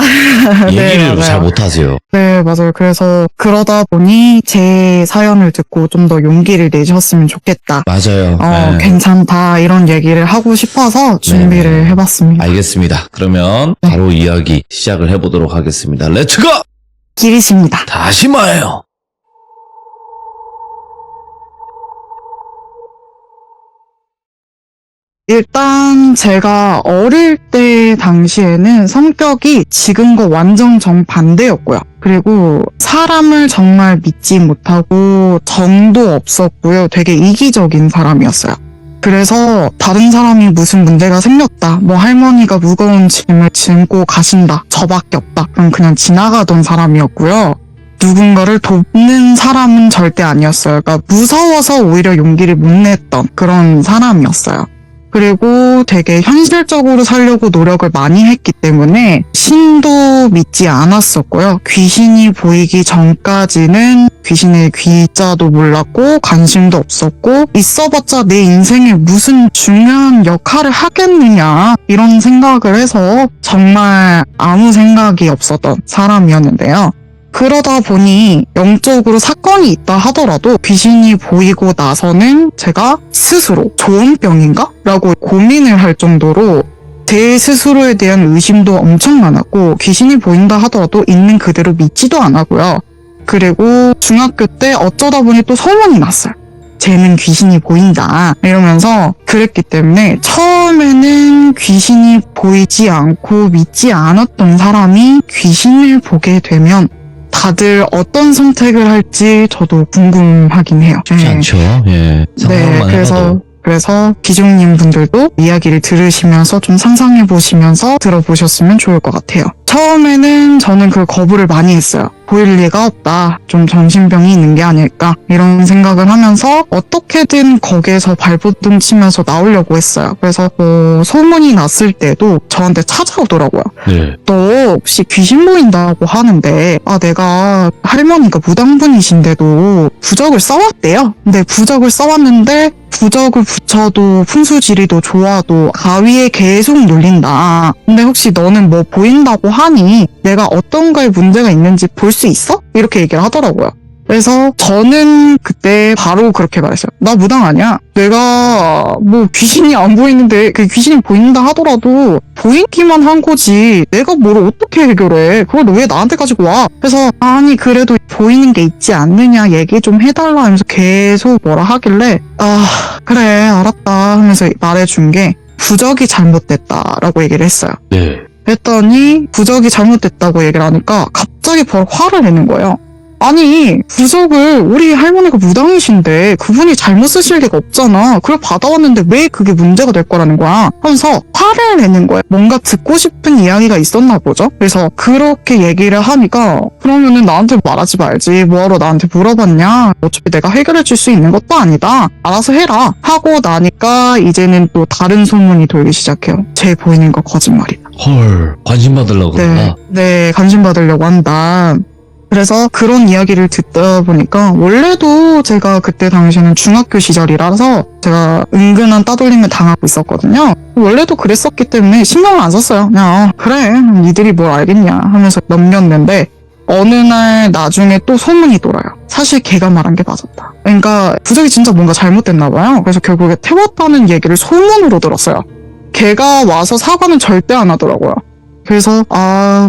네,
얘기를
맞아요.
잘 못하세요.
네, 맞아요. 그래서 그러다 보니 제 사연을 듣고 좀 더 용기를 내셨으면 좋겠다.
맞아요. 네.
괜찮다. 이런 얘기를 하고 싶어서 준비를
네.
해봤습니다.
알겠습니다. 그러면
네.
바로 이야기 시작을 해보도록 하겠습니다. 렛츠고!
길이십니다.
다시 말해요.
일단 제가 어릴 때 당시에는 성격이 지금과 완전 정반대였고요. 그리고 사람을 정말 믿지 못하고 정도 없었고요. 되게 이기적인 사람이었어요. 그래서 다른 사람이 무슨 문제가 생겼다. 뭐 할머니가 무거운 짐을 짐고 가신다. 저밖에 없다. 그럼 그냥 지나가던 사람이었고요. 누군가를 돕는 사람은 절대 아니었어요. 그러니까 무서워서 오히려 용기를 못 냈던 그런 사람이었어요. 그리고 되게 현실적으로 살려고 노력을 많이 했기 때문에 신도 믿지 않았었고요. 귀신이 보이기 전까지는 귀신의 귀자도 몰랐고 관심도 없었고 있어봤자 내 인생에 무슨 중요한 역할을 하겠느냐 이런 생각을 해서 정말 아무 생각이 없었던 사람이었는데요. 그러다 보니 영적으로 사건이 있다 하더라도 귀신이 보이고 나서는 제가 스스로 조현병인가? 라고 고민을 할 정도로 제 스스로에 대한 의심도 엄청 많았고 귀신이 보인다 하더라도 있는 그대로 믿지도 않았고요. 그리고 중학교 때 어쩌다 보니 또 소문이 났어요. 쟤는 귀신이 보인다 이러면서 그랬기 때문에 처음에는 귀신이 보이지 않고 믿지 않았던 사람이 귀신을 보게 되면 다들 어떤 선택을 할지 저도 궁금하긴 해요.
쉽지 않죠. 예. 상상만 해봐도.
그래서 기중님 분들도 이야기를 들으시면서 좀 상상해 보시면서 들어보셨으면 좋을 것 같아요. 처음에는 저는 그 거부를 많이 했어요. 보일 리가 없다. 좀 정신병이 있는 게 아닐까. 이런 생각을 하면서 어떻게든 거기에서 발버둥 치면서 나오려고 했어요. 그래서 소문이 났을 때도 저한테 찾아오더라고요.
네.
너 혹시 귀신 보인다고 하는데 내가 할머니가 무당분이신데도 부적을 써왔대요. 근데 부적을 써왔는데 부적을 붙여도 풍수지리도 좋아도 가위에 계속 눌린다. 근데 혹시 너는 뭐 보인다고 하니 내가 어떤 거에 문제가 있는지 볼 수 있어? 이렇게 얘기를 하더라고요. 그래서 저는 그때 바로 그렇게 말했어요. 나 무당 아니야. 내가 뭐 귀신이 안 보이는데 그 귀신이 보인다 하더라도 보이기만 한 거지. 내가 뭘 어떻게 해결해. 그걸 왜 나한테 가지고 와. 그래서 아니 그래도 보이는 게 있지 않느냐 얘기 좀 해달라 하면서 계속 뭐라 하길래 그래 알았다 하면서 말해준 게 부적이 잘못됐다라고 얘기를 했어요.
네.
했더니 부적이 잘못됐다고 얘기를 하니까 갑자기 바로 화를 내는 거예요. 아니 부적을 우리 할머니가 무당이신데 그분이 잘못 쓰실 리가 없잖아. 그걸 받아왔는데 왜 그게 문제가 될 거라는 거야 하면서 화를 내는 거예요. 뭔가 듣고 싶은 이야기가 있었나 보죠. 그래서 그렇게 얘기를 하니까 그러면은 나한테 말하지 말지 뭐하러 나한테 물어봤냐. 어차피 내가 해결해 줄 수 있는 것도 아니다. 알아서 해라 하고 나니까 이제는 또 다른 소문이 돌기 시작해요. 쟤 보이는 거 거짓말이다.
헐, 관심 받으려고 그러나?
네, 관심 받으려고 한다. 그래서 그런 이야기를 듣다 보니까 원래도 제가 그때 당시에는 중학교 시절이라서 제가 은근한 따돌림을 당하고 있었거든요. 원래도 그랬었기 때문에 신경을 안 썼어요. 그냥 그래 니들이 뭘 알겠냐 하면서 넘겼는데 어느 날 나중에 또 소문이 돌아요. 사실 걔가 말한 게 맞았다. 그러니까 부적이 진짜 뭔가 잘못됐나 봐요. 그래서 결국에 태웠다는 얘기를 소문으로 들었어요. 걔가 와서 사과는 절대 안 하더라고요. 그래서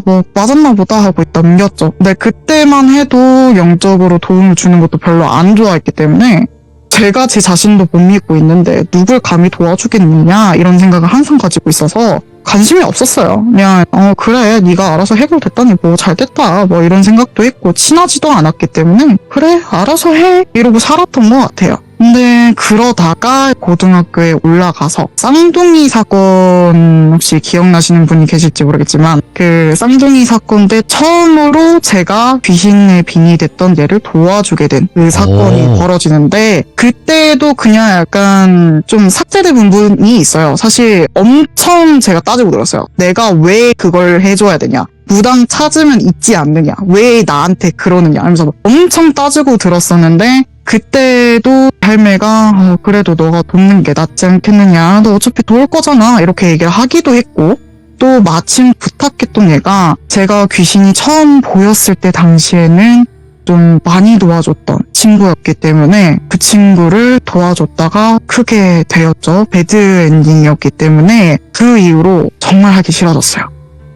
뭐 맞았나 보다 하고 넘겼죠. 근데 그때만 해도 영적으로 도움을 주는 것도 별로 안 좋아했기 때문에 제가 제 자신도 못 믿고 있는데 누굴 감히 도와주겠느냐 이런 생각을 항상 가지고 있어서 관심이 없었어요. 그냥 그래 네가 알아서 해결됐다니 뭐 잘됐다 뭐 이런 생각도 했고 친하지도 않았기 때문에 그래 알아서 해 이러고 살았던 것 같아요. 근데 그러다가 고등학교에 올라가서 쌍둥이 사건 혹시 기억나시는 분이 계실지 모르겠지만 그 쌍둥이 사건 때 처음으로 제가 귀신의 빙이 됐던 얘를 도와주게 된 그 사건이
오.
벌어지는데 그때도 그냥 약간 좀 삭제된 부분이 있어요. 사실 엄청 제가 따지고 들었어요. 내가 왜 그걸 해줘야 되냐. 무당 찾으면 있지 않느냐. 왜 나한테 그러느냐 하면서 엄청 따지고 들었었는데 그때도 할매가 그래도 너가 돕는 게 낫지 않겠느냐. 너 어차피 도울 거잖아. 이렇게 얘기를 하기도 했고 또 마침 부탁했던 얘가 제가 귀신이 처음 보였을 때 당시에는 좀 많이 도와줬던 친구였기 때문에 그 친구를 도와줬다가 크게 되었죠. 배드 엔딩이었기 때문에 그 이후로 정말 하기 싫어졌어요.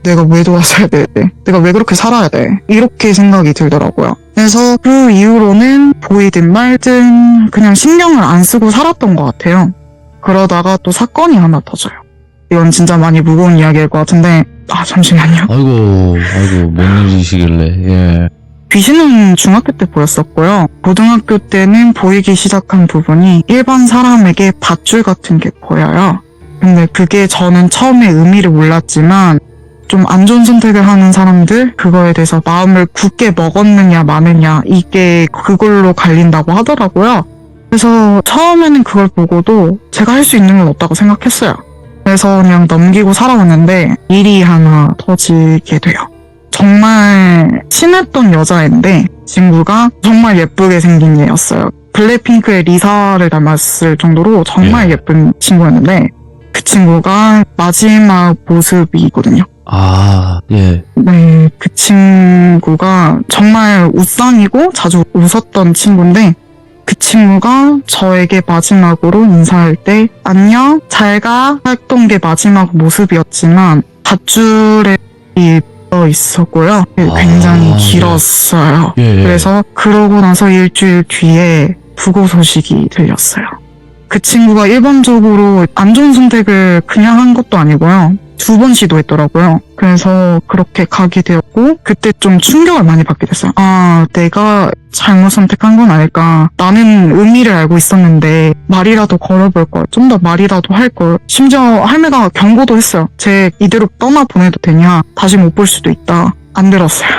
내가 왜 도와줘야 돼? 내가 왜 그렇게 살아야 돼? 이렇게 생각이 들더라고요. 그래서 그 이후로는 보이든 말든 그냥 신경을 안 쓰고 살았던 것 같아요. 그러다가 또 사건이 하나 터져요. 이건 진짜 많이 무거운 이야기일 것 같은데 잠시만요.
아이고, 뭔 일이시길래, 예.
귀신은 중학교 때 보였었고요. 고등학교 때는 보이기 시작한 부분이 일반 사람에게 밧줄 같은 게 보여요. 근데 그게 저는 처음에 의미를 몰랐지만 좀 안 좋은 선택을 하는 사람들 그거에 대해서 마음을 굳게 먹었느냐 마느냐 이게 그걸로 갈린다고 하더라고요. 그래서 처음에는 그걸 보고도 제가 할 수 있는 건 없다고 생각했어요. 그래서 그냥 넘기고 살아왔는데 일이 하나 터지게 돼요. 정말 친했던 여자인데 친구가 정말 예쁘게 생긴 애였어요. 블랙핑크의 리사를 닮았을 정도로 정말 예쁜 친구였는데 그 친구가 마지막 모습이거든요.
예.
네, 그 친구가 정말 웃상이고 자주 웃었던 친구인데 그 친구가 저에게 마지막으로 인사할 때 안녕, 잘 가 했던 게 마지막 모습이었지만 밧줄에 있었고요. 굉장히 길었어요.
예.
그래서 그러고 나서 일주일 뒤에 부고 소식이 들렸어요. 그 친구가 일반적으로 안 좋은 선택을 그냥 한 것도 아니고요. 2번 시도했더라고요. 그래서 그렇게 가게 되었고 그때 좀 충격을 많이 받게 됐어요. 내가 잘못 선택한 건 아닐까. 나는 의미를 알고 있었는데 말이라도 걸어볼 걸. 좀 더 말이라도 할 걸. 심지어 할매가 경고도 했어요. 쟤 이대로 떠나보내도 되냐. 다시 못 볼 수도 있다. 안 들었어요.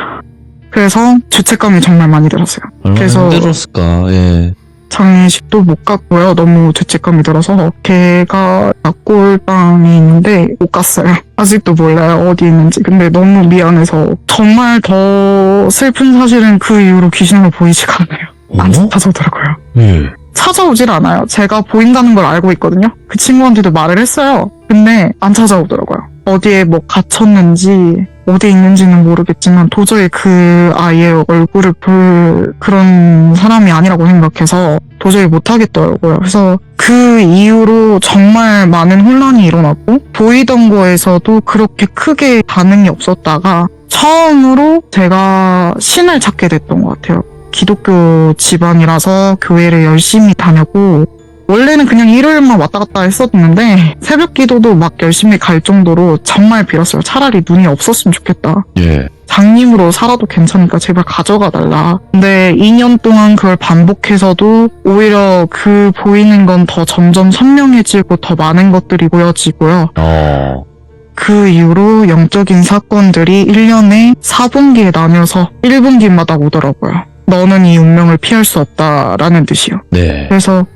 그래서 죄책감이 정말 많이 들었어요.
얼마나
그래서
힘들었을까, 예.
장례식도 못 갔고요. 너무 죄책감이 들어서 걔가 낙골당에 있는데 못 갔어요. 아직도 몰라요. 어디 있는지. 근데 너무 미안해서 정말 더 슬픈 사실은 그 이후로 귀신으로 보이지가 않아요. 안 찾아오더라고요.
예.
찾아오질 않아요. 제가 보인다는 걸 알고 있거든요. 그 친구한테도 말을 했어요. 근데 안 찾아오더라고요. 어디에 뭐 갇혔는지 어디 있는지는 모르겠지만 도저히 그 아이의 얼굴을 볼 그런 사람이 아니라고 생각해서 도저히 못하겠더라고요. 그래서 그 이후로 정말 많은 혼란이 일어났고 보이던 거에서도 그렇게 크게 반응이 없었다가 처음으로 제가 신을 찾게 됐던 것 같아요. 기독교 집안이라서 교회를 열심히 다녔고 원래는 그냥 일요일만 왔다 갔다 했었는데 새벽 기도도 막 열심히 갈 정도로 정말 빌었어요. 차라리 눈이 없었으면 좋겠다.
예.
장님으로 살아도 괜찮으니까 제발 가져가 달라. 근데 2년 동안 그걸 반복해서도 오히려 그 보이는 건 더 점점 선명해지고 더 많은 것들이 보여지고요. 그 이후로 영적인 사건들이 1년에 4분기에 나뉘어서 1분기마다 오더라고요. 너는 이 운명을 피할 수 없다라는 뜻이요.
네.
그래서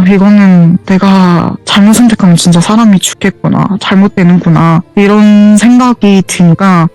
이거는 내가 잘못 선택하면 진짜 사람이 죽겠구나. 잘못되는구나. 이런 생각이 드니까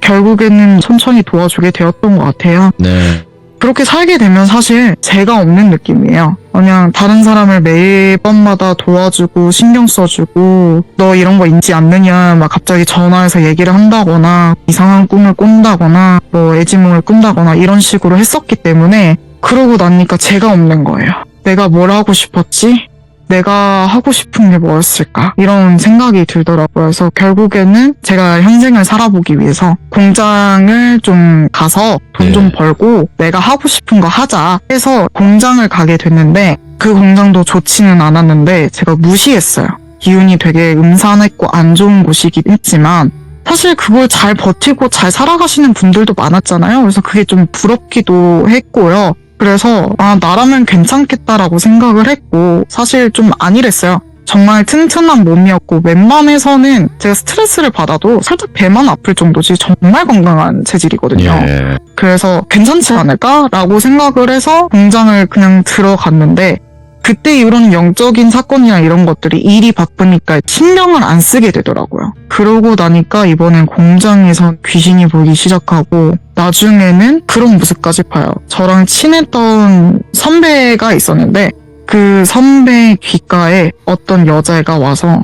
결국에는 천천히 도와주게 되었던 것 같아요.
네.
그렇게 살게 되면 사실 제가 없는 느낌이에요. 그냥 다른 사람을 매번마다 도와주고 신경 써주고 너 이런 거 있지 않느냐 막 갑자기 전화해서 얘기를 한다거나 이상한 꿈을 꾼다거나 뭐 애지몽을 꾼다거나 이런 식으로 했었기 때문에 그러고 나니까 제가 없는 거예요. 내가 뭘 하고 싶었지? 내가 하고 싶은 게 뭐였을까? 이런 생각이 들더라고요. 그래서 결국에는 제가 현생을 살아보기 위해서 공장을 좀 가서 돈 좀 벌고 내가 하고 싶은 거 하자 해서 공장을 가게 됐는데 그 공장도 좋지는 않았는데 제가 무시했어요. 기운이 되게 음산했고 안 좋은 곳이긴 했지만 사실 그걸 잘 버티고 잘 살아가시는 분들도 많았잖아요. 그래서 그게 좀 부럽기도 했고요. 그래서 나라면 괜찮겠다라고 생각을 했고 사실 좀 아니랬어요. 정말 튼튼한 몸이었고 웬만해서는 제가 스트레스를 받아도 살짝 배만 아플 정도지 정말 건강한 체질이거든요.
예.
그래서 괜찮지 않을까라고 생각을 해서 공장을 그냥 들어갔는데 그때 이후로는 영적인 사건이나 이런 것들이 일이 바쁘니까 신경을 안 쓰게 되더라고요. 그러고 나니까 이번엔 공장에서 귀신이 보이기 시작하고 나중에는 그런 모습까지 봐요. 저랑 친했던 선배가 있었는데 그 선배 귓가에 어떤 여자애가 와서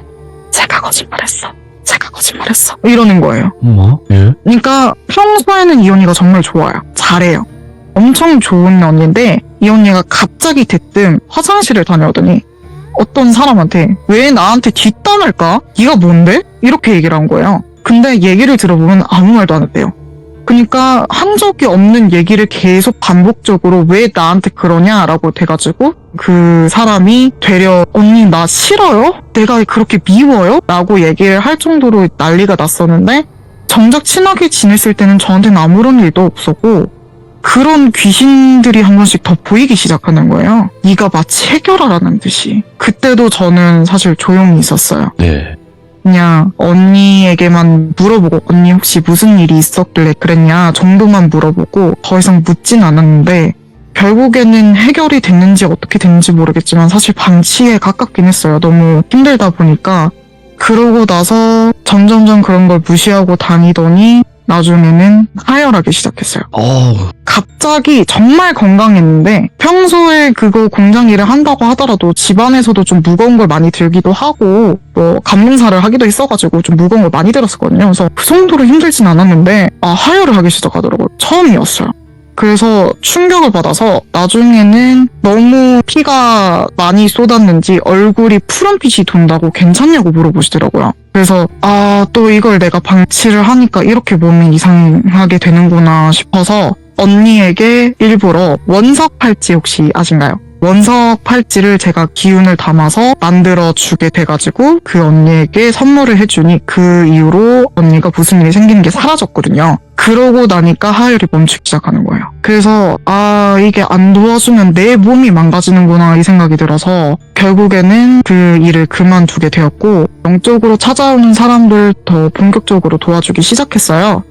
제가 거짓말했어. 이러는 거예요.
뭐? 예?
그러니까 평소에는 이 언니가 정말 좋아요. 잘해요. 엄청 좋은 언니인데 이 언니가 갑자기 대뜸 화장실을 다녀오더니 어떤 사람한테 왜 나한테 뒷담을 까? 네가 뭔데? 이렇게 얘기를 한 거예요. 근데 얘기를 들어보면 아무 말도 안 했대요. 그러니까 한 적이 없는 얘기를 계속 반복적으로 왜 나한테 그러냐라고 돼가지고 그 사람이 되려 언니 나 싫어요? 내가 그렇게 미워요? 라고 얘기를 할 정도로 난리가 났었는데 정작 친하게 지냈을 때는 저한테는 아무런 일도 없었고 그런 귀신들이 한 번씩 더 보이기 시작하는 거예요. 네가 마치 해결하라는 듯이. 그때도 저는 사실 조용히 있었어요.
네.
그냥 언니에게만 물어보고 언니 혹시 무슨 일이 있었길래 그랬냐 정도만 물어보고 더 이상 묻진 않았는데 결국에는 해결이 됐는지 어떻게 됐는지 모르겠지만 사실 방치에 가깝긴 했어요. 너무 힘들다 보니까. 그러고 나서 점점점 그런 걸 무시하고 다니더니 나중에는 하혈하기 시작했어요. 갑자기 정말 건강했는데 평소에 그거 공장 일을 한다고 하더라도 집안에서도 좀 무거운 걸 많이 들기도 하고 뭐 감문사를 하기도 했어가지고 좀 무거운 걸 많이 들었었거든요. 그래서 그 정도로 힘들진 않았는데 하혈을 하기 시작하더라고요. 처음이었어요. 그래서 충격을 받아서 나중에는 너무 피가 많이 쏟았는지 얼굴이 푸른빛이 돈다고 괜찮냐고 물어보시더라고요. 그래서 또 이걸 내가 방치를 하니까 이렇게 몸이 이상하게 되는구나 싶어서 언니에게 일부러 원석 팔찌 혹시 아신가요? 원석 팔찌를 제가 기운을 담아서 만들어주게 돼가지고 그 언니에게 선물을 해주니 그 이후로 언니가 무슨 일이 생기는 게 사라졌거든요. 그러고 나니까 하혈이 멈추기 시작하는 거예요. 그래서 이게 안 도와주면 내 몸이 망가지는구나 이 생각이 들어서 결국에는 그 일을 그만두게 되었고 영적으로 찾아오는 사람들 더 본격적으로 도와주기 시작했어요.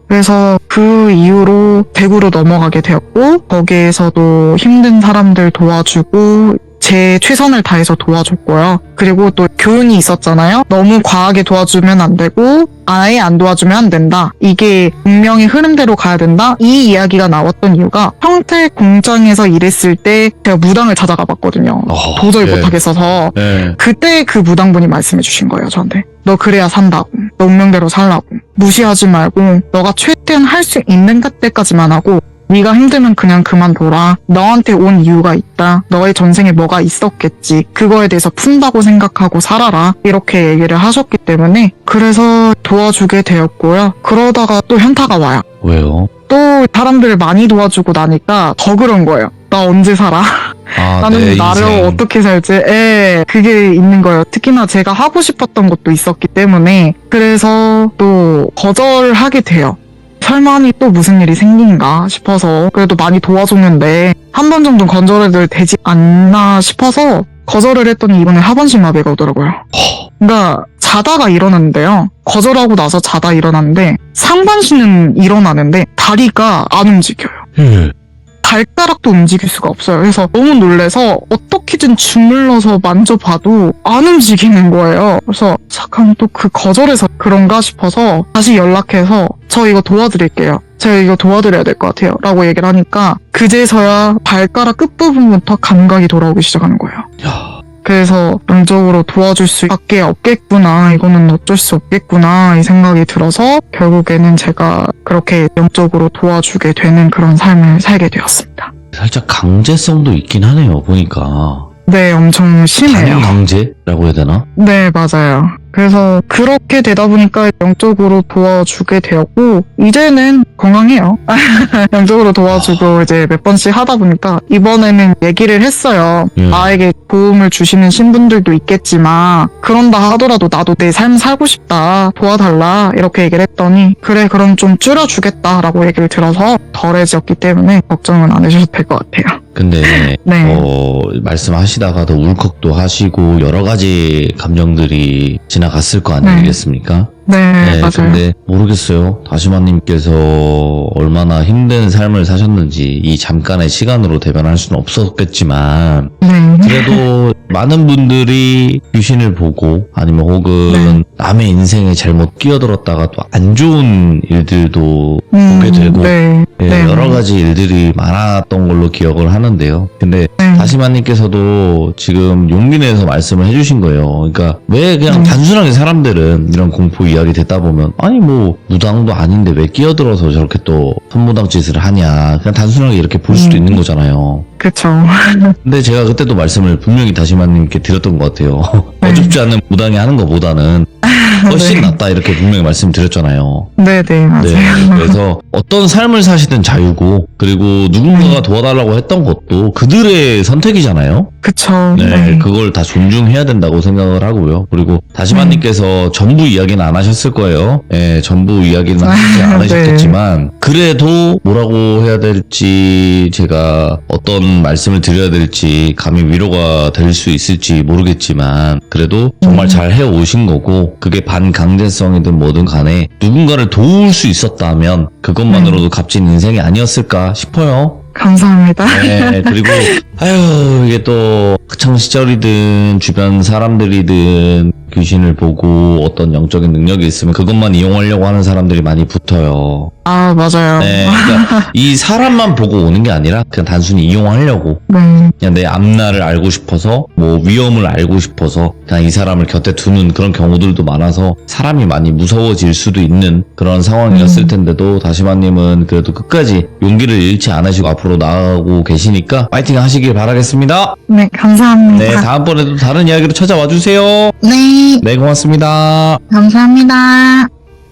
그래서 그 이후로 대구로 넘어가게 되었고 거기에서도 힘든 사람들 도와주고 제 최선을 다해서 도와줬고요. 그리고 또 교훈이 있었잖아요. 너무 과하게 도와주면 안 되고 아예 안 도와주면 안 된다. 이게 운명의 흐름대로 가야 된다. 이 이야기가 나왔던 이유가 평택 공장에서 일했을 때 제가 무당을 찾아가 봤거든요. 도저히 못하겠어서 그때 그 무당분이 말씀해 주신 거예요. 저한테. 너 그래야 산다고. 너 운명대로 살라고. 무시하지 말고 너가 최대한 할 수 있는 때까지만 하고 네가 힘들면 그냥 그만둬라. 너한테 온 이유가 있다. 너의 전생에 뭐가 있었겠지. 그거에 대해서 푼다고 생각하고 살아라. 이렇게 얘기를 하셨기 때문에 그래서 도와주게 되었고요. 그러다가 또 현타가 와요.
왜요?
또 사람들을 많이 도와주고 나니까 더 그런 거예요. 나 언제 살아? 나는 나를
인생.
어떻게 살지? 그게 있는 거예요. 특히나 제가 하고 싶었던 것도 있었기 때문에 그래서 또 거절하게 돼요. 설마니 또 무슨 일이 생긴가 싶어서 그래도 많이 도와줬는데 한 번 정도 거절해도 되지 않나 싶어서 거절을 했더니 이번에 하반신 마비가 오더라고요. 그러니까 자다가 일어났는데요. 거절하고 나서 자다 일어났는데 상반신은 일어나는데 다리가 안 움직여요. 발가락도 움직일 수가 없어요. 그래서 너무 놀래서 어떻게든 주물러서 만져봐도 안 움직이는 거예요. 그래서 잠깐 또 그 거절해서 그런가 싶어서 다시 연락해서 저 이거 도와드릴게요. 제가 이거 도와드려야 될 것 같아요. 라고 얘기를 하니까 그제서야 발가락 끝부분부터 감각이 돌아오기 시작하는 거예요. 그래서 영적으로 도와줄 수밖에 없겠구나. 이거는 어쩔 수 없겠구나. 이 생각이 들어서 결국에는 제가 그렇게 영적으로 도와주게 되는 그런 삶을 살게 되었습니다.
살짝 강제성도 있긴 하네요, 보니까.
네, 엄청 심해요.
강제라고 해야 되나?
네, 맞아요. 그래서 그렇게 되다 보니까 영적으로 도와주게 되었고 이제는 건강해요. 영적으로 도와주고 이제 몇 번씩 하다 보니까 이번에는 얘기를 했어요. 나에게 도움을 주시는 신분들도 있겠지만 그런다 하더라도 나도 내 삶 살고 싶다. 도와달라. 이렇게 얘기를 했더니 그래 그럼 좀 줄여주겠다라고 얘기를 들어서 덜해졌기 때문에 걱정은 안 해주셔도 될 것 같아요.
근데
네.
말씀하시다가도 울컥도 하시고 여러 가지 감정들이 지나갔을 거 아니겠습니까?
네, 맞아요.
근데 모르겠어요. 다시마님께서 얼마나 힘든 삶을 사셨는지 이 잠깐의 시간으로 대변할 수는 없었겠지만
네.
그래도 많은 분들이 귀신을 보고 아니면 혹은 남의 인생에 잘못 끼어들었다가 또 안 좋은 일들도 보게 되고
네.
예,
네.
여러 가지 일들이 많았던 걸로 기억을 하는데요. 근데
네.
다시마님께서도 지금 용기 내서 말씀을 해주신 거예요. 그러니까 왜 그냥 단순하게 사람들은 이런 공포 이야기 듣다 보면 아니 뭐 무당도 아닌데 왜 끼어들어서 저렇게 또 선무당 짓을 하냐 그냥 단순하게 이렇게 볼 수도 있는 거잖아요.
그쵸.
근데 제가 그때도 말씀을 분명히 다시마님께 드렸던 것 같아요. 어줍지 않은 무당이 하는 것보다는 훨씬 낫다 이렇게 분명히 말씀드렸잖아요.
네네, 맞아요.
네, 그래서 어떤 삶을 사시든 자유고 그리고 누군가가 도와달라고 했던 것도 그들의 선택이잖아요.
그쵸.
네, 그걸 다 존중해야 된다고 생각을 하고요. 그리고 다시마님께서 전부 이야기는 안 하셨을 거예요. 예, 전부 이야기는 하시지 않으셨겠지만 그래도 뭐라고 해야 될지 제가 어떤 말씀을 드려야 될지 감히 위로가 될 수 있을지 모르겠지만 그래도 정말 잘 해오신 거고 그게 반강제성이든 뭐든 간에 누군가를 도울 수 있었다면 그것만으로도 값진 인생이 아니었을까 싶어요.
감사합니다.
네, 그리고 아유 이게 또 학창 시절이든 주변 사람들이든 귀신을 보고 어떤 영적인 능력이 있으면 그것만 이용하려고 하는 사람들이 많이 붙어요.
아, 맞아요.
네, 그러니까 이 사람만 보고 오는 게 아니라 그냥 단순히 이용하려고
네.
그냥 내 앞날을 알고 싶어서 뭐 위험을 알고 싶어서 그냥 이 사람을 곁에 두는 그런 경우들도 많아서 사람이 많이 무서워질 수도 있는 그런 상황이었을 텐데도 다시마님은 그래도 끝까지 용기를 잃지 않으시고 앞으로 나아가고 계시니까 파이팅 하시길 바라겠습니다.
네, 감사합니다.
네, 다음번에도 다른 이야기로 찾아와 주세요.
네,
네, 고맙습니다.
감사합니다.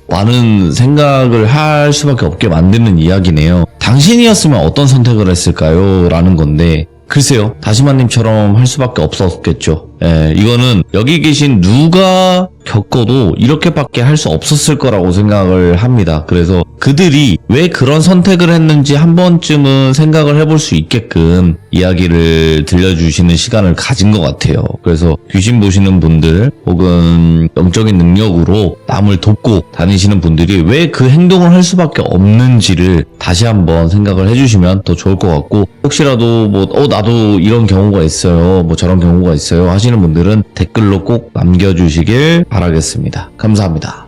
많은 생각을 할 수밖에 없게 만드는 이야기네요. 당신이었으면 어떤 선택을 했을까요? 라는 건데 글쎄요. 다시마님처럼 할 수밖에 없었겠죠. 예, 이거는 여기 계신 누가 겪어도 이렇게밖에 할 수 없었을 거라고 생각을 합니다. 그래서 그들이 왜 그런 선택을 했는지 한 번쯤은 생각을 해볼 수 있게끔 이야기를 들려주시는 시간을 가진 것 같아요. 그래서 귀신 보시는 분들 혹은 영적인 능력으로 남을 돕고 다니시는 분들이 왜 그 행동을 할 수밖에 없는지를 다시 한번 생각을 해주시면 더 좋을 것 같고 혹시라도 뭐 나도 이런 경우가 있어요. 뭐 저런 경우가 있어요. 하시는 분들은 댓글로 꼭 남겨주시길 바라겠습니다. 감사합니다.